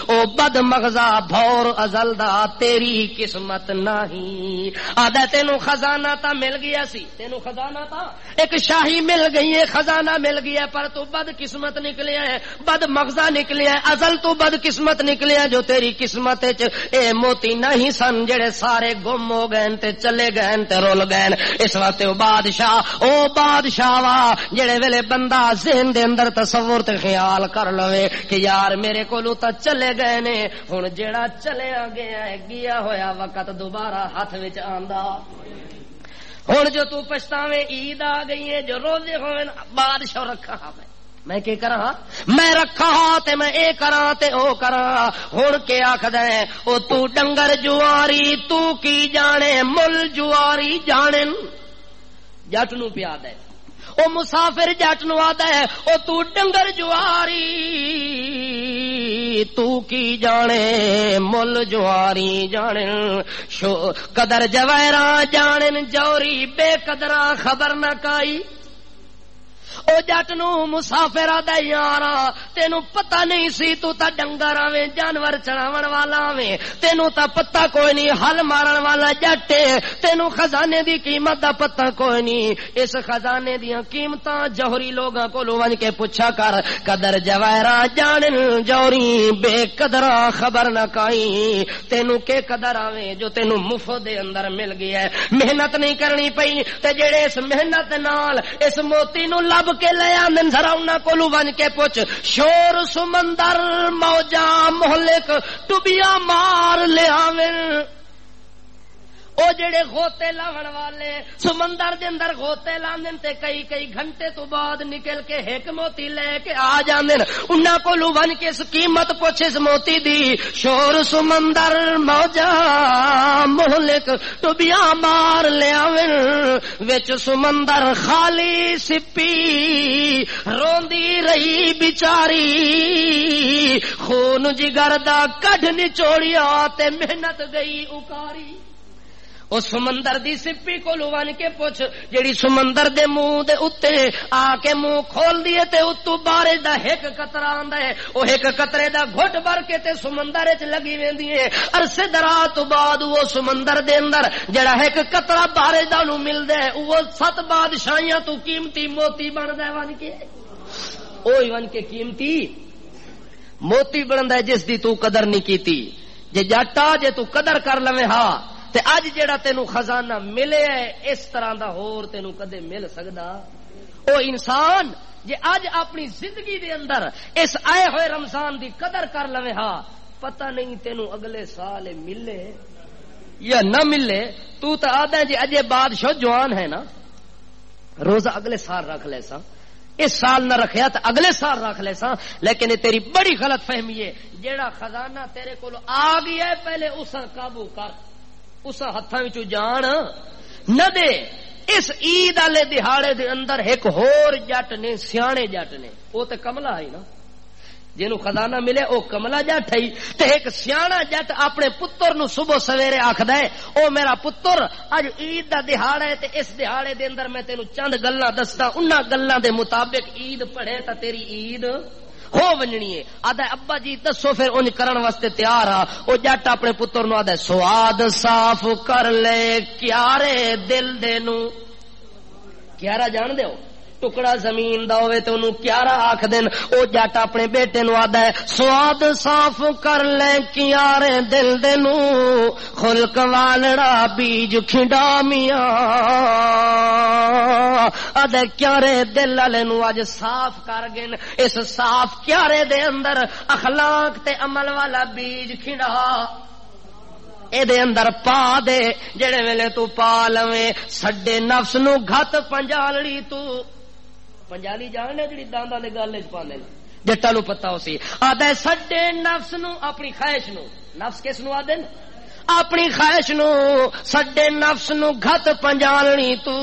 او بد مغزا بھور ازل دا تیری قسمت نہیں آدھا تینوں خزانہ تا مل گیا سی تینوں خزانہ تا ایک شاہی مل گئی ہے خزانہ مل گیا پر تو بد قسمت نکلیا ہے بد مغزا نکلیا ہے ازل تو بد قسمت نکلیا جو تیری قسمت اے موتی نہیں سن جڑے سارے گم ہو گئے تے چلے گئے تے رول گئے اس واسطے او بادشاہ وا جڑے ویلے بندہ ذہن دے اندر تصور تے خیال کر لوے کہ یار میرے کولوں تا چلے گئے نے ہن جڑا چلیا گیا ہے گیا ہویا وقت دوبارہ ہاتھ وچ آندا ہن جو تو پچھتاویں عید آ گئی ہے جو روزے ہوئے بادشاہ رکھا میں کی کراں میں رکھا تے میں اے کراں تے او کراں ہن کے آکھدا ہے او تو ڈنگر جواری تو کی جانے مل جواری جانن جٹ نو پیاد ہے او مسافر جٹ نو آدا ہے او تو ڈنگر جواری تو کی جانے مل جواری جانن قدر جویراں جانن جوری بے قدراں خبر نہ کائی او جٹ نو مسافر آدا یارا تینو پتہ نہیں سی تو تا ڈنگر آویں جانور چڑھاون والا آویں تینو تا پتہ کوئی نہیں ہل مارن والا جٹ تینو خزانے دی قیمت دا پتہ کوئی نہیں اس خزانے دیاں قیمتاں جوہری لوگاں کولوں ون کے پوچھا کر قدر جواہراں جانن جوہری بے قدراں خبر نہ کائی تینو کے قدر آویں جو تینو مفت دے اندر مل گیا ہے محنت نہیں کرنی پئی تے جڑے اس محنت نال اس موتی نو لب کے لے آندن ذرا انہاں کولوں ون کے پوچھ شور سمندر موجاں مہلک ٹبیاں مار لے آویں او جڑے غوطے لاون والے سمندر دے اندر غوطے لاندن تے کئی گھنٹے تو بعد نکل کے ایک موتی لے کے آ جاندن انہاں کولوں ون کے اس قیمت پوچھ اس موتی دی شور سمندر موجا مہلک ٹبیاں مار لے آون وچ سمندر خالی سپی روندی رہی بیچاری خون جگر دا کڈ نچوڑیا تے محنت گئی اکاری او سمندر دی سپی کو لوان کے پوچھ جیڑی سمندر دے منہ دے اتے آ کے منہ کھول دیے تے اتو بارش دا ایک قطرہ آندا ہے او ایک قطرے دا گھٹ بھر کے تے سمندر وچ لگی ویندی ہے عرصے دراز تو بعد وہ سمندر دے اندر جڑا ایک قطرہ بارش دا نو ملدا ہے وہ 7 بادشاہیاں تو قیمتی موتی بندا ہے ون کے اوہی ون کے قیمتی موتی بندا ہے جس دی تو قدر نہیں کیتی جے جٹا جے تو قدر کر لویں ہاں تے اج جیڑا تینوں خزانہ ملے ہے اس طرح دا ہور تینوں کدے مل سکدا او انسان جے اج اپنی زندگی دے اندر اس آئے ہوئے رمضان دی قدر کر لوے ہاں پتہ نہیں تینوں اگلے سال ملے یا نہ ملے تو تے آدا جے اجے بادشاہ جوان ہے نا روزہ اگلے سال رکھ لے سا اس سال نہ رکھیا تو اگلے سال رکھ لے سا لیکن یہ تیری بڑی غلط فہمی ہے جیڑا خزانہ تیرے کولو آ گیا ہے پہلے اسا قابو کر اس ہاتھاں وچوں جان نہ دے اس عید والے دہاڑے دے اندر ایک ہور جٹ نے سیانے جٹ نے وہ تے کملا ہے نا جنوں خزانہ ملے او کملا جٹ ہے تے ایک سیانا جٹ اپنے پتر نو صبح سویرے آکھدا ہے او میرا پتر اج عید دا دہاڑا ہے تے اس دہاڑے دے اندر میں تینوں چند گلاں دسدا انہاں گلاں دے مطابق عید پڑھے تا تیری عید ہو ونجنی ہے آدھا ابا جی دسو پھر انج کرن واسطے تیار آ او جٹ اپنے پتر نو آدھا سواد صاف کر لے کیارے دل دے نو کیارا جان دیو ٹکڑا زمین دا ہوئے تے انہوں کیارا آکھ دین او جٹ اپنے بیٹے نو آدھا ہے سواد صاف کر لے کیارے دل دے نو خلق والڑا بیج کھنڈا میاں آدھا کیارے دل والے نو اج صاف کر گن اس صاف کیارے دے اندر اخلاق تے عمل والا بیج کھنڈا اے دے اندر پا دے جڑے ویلے تو پا لویں سڈے نفس نو گھت پنجالڑی تو پنجالی جاننے جڑی داندا دے گل وچ پاندے جٹا نو پتہ ہو سی آدھا سڈے نفس نو اپنی خواہش نو نفس کس نو آدن اپنی خواہش نو سڈے نفس نو گھت پنجالنی تو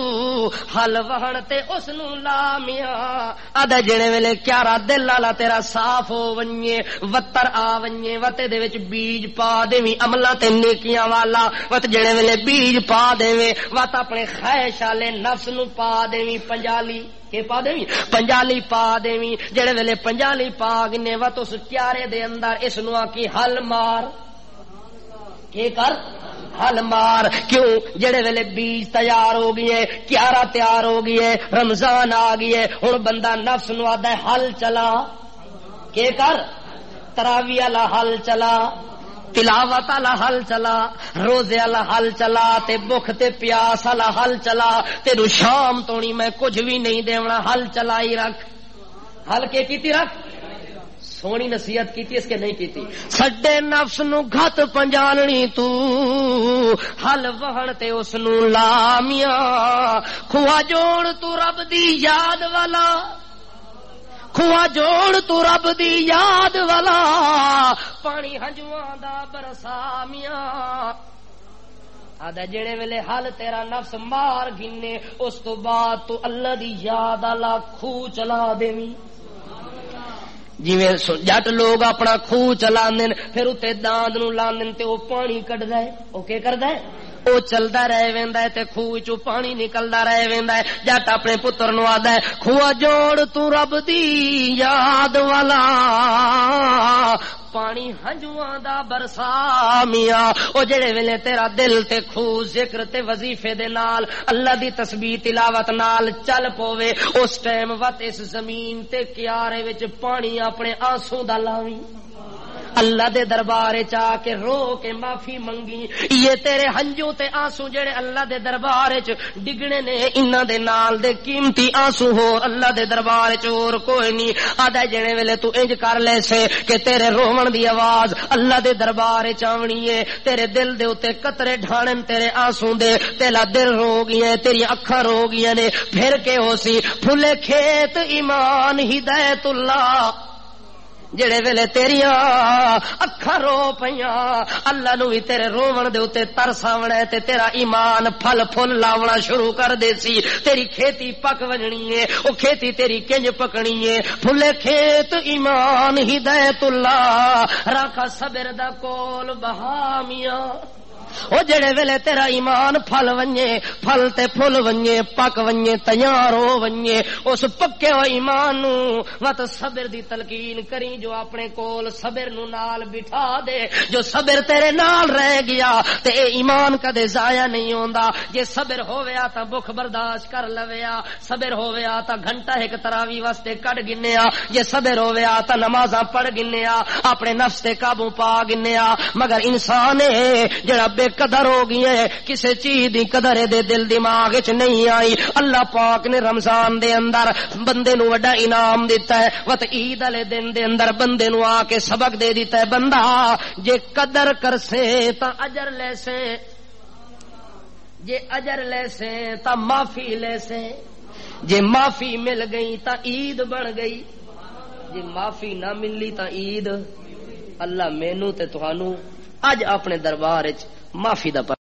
حل وہن تے اس نو لا میاں آدھا جنے ویلے کیارا دل والا تیرا صاف ہو ونجے وتر آ ونجے وتے دے وچ بیج پا دیویں عملاں تے نیکیاں والا وت جنے ویلے بیج پا دیویں وت اپنے خواہش والے نفس نو پا دیویں پنجالی کہ پا دیویں پنجالی پا دیویں جڑے ویلے پنجالی پا گنے وت اس کیارے دے اندر اس نو آکی حل مار کہ کر حل مار کیوں جڑے ویلے بیج تیار ہو گئی ہے کیارا تیار ہو گئی ہے رمضان آ گئی ہے ہن بندہ نفس نو آدا ہے حل چلا کہ کر تراوی والا حل چلا تلاوت والا حل چلا روزے والا حل چلا تے بھوک تے پیاس والا حل چلا تینو شام تونی میں کچھ بھی نہیں دیونا حل چلائی رکھ حل کے کیتی رکھ سونی نصیحت کیتی اس کے نہیں کیتی سڈے نفس نو گھت پنجالنی تو حل وہن تے اس نو لامیاں کھوا جوڑ تو رب دی یاد والا کھوا جوڑ تو رب دی یاد والا پانی ہنجواں دا برسا میاں آدھا جڑے ویلے حل تیرا نفس مار گنے اس تو بعد تو اللہ دی یاد والا کھو چلا دیویں جویں جٹ لوگ اپنا خوہ چلاندے پھر اتے داند نو لاندے تے او پانی کڈدا ہے او کی کردا ہے او چلدا رہ ویندا ہے تے خوہ چوں پانی نکلدا رہ ویندا ہے جٹ اپنے پتر نو آدا ہے خوہ جوڑ تو رب دی یاد والا پانی ہنجواں دا برسا میاں او جڑے ویلے تیرا دل تے خوہ ذکر تے وظیفے دے نال اللہ دی تسبیح تلاوت نال چل پوے اس ٹائم وت اس زمین تے کیارے وچ پانی اپنے آنسو دا لاویں اللہ دے دربار چا کے رو کے معافی منگی یہ تیرے ہنجو تے آنسو جڑے اللہ دے دربار چ ڈگنے نے انہاں دے نال دے قیمتی آنسو ہو اللہ دے دربار چ اور کوئی نہیں آدھا جنے ویلے تو انج کر لے سے کہ تیرے روون دی آواز اللہ دے دربار چ آونی ہے تیرے دل دے اوتے قطرے ڈھانن تیرے آنسو دے تیرا دل رو گیا تیری اکھاں رو گیا نے پھر کے ہو سی پھلے کھیت ایمان ہدایت اللہ جڑے ویلے تیریاں اکھاں رو پیاں اللہ نو بھی تیرے روون دے اوتے ترس آونا ہے تے تیرا ایمان پھل پھل لاونا شروع کر دے سی تیری کھیتی پک ونجنی ہے او کھیتی تیری کنج پکنی ہے پھلے کھیت ایمان ہدایت اللہ راکھا صبر دا کول بہامیاں او جڑے ویلے تیرا ایمان پھل ونجے پھل تے پھل ونجے پک ونجے تیار ہو ونجے اس پکے ہو ایمان نو وت صبر دی تلقین کریں جو اپنے کول صبر نو نال بٹھا دے جو صبر تیرے نال رہ گیا تے اے ایمان کدے ضائع نہیں ہوندا جے صبر ہویا تا بھوک برداشت کر لویا صبر ہویا تا گھنٹہ ایک تراوی واسطے کڈ گنیا جے صبر ہویا تا نمازاں پڑھ گنیا اپنے نفس تے قابو پا گنیا مگر انسان جڑا بے قدر ہو گئی ہے کسے چیز دی قدر دے دل دماغ وچ نہیں آئی اللہ پاک نے رمضان دے اندر بندے نو وڈا انعام دیتا ہے وت عید والے دن دے اندر بندے نو آ کے سبق دے دیتا ہے بندہ جے قدر کرسے تا اجر لے سے جے اجر لے سے تا معافی لے سے جے معافی مل گئی تا عید بن گئی جے معافی نہ ملی تا عید اللہ مینوں تے تہانوں اج اپنے دربار وچ معافی دا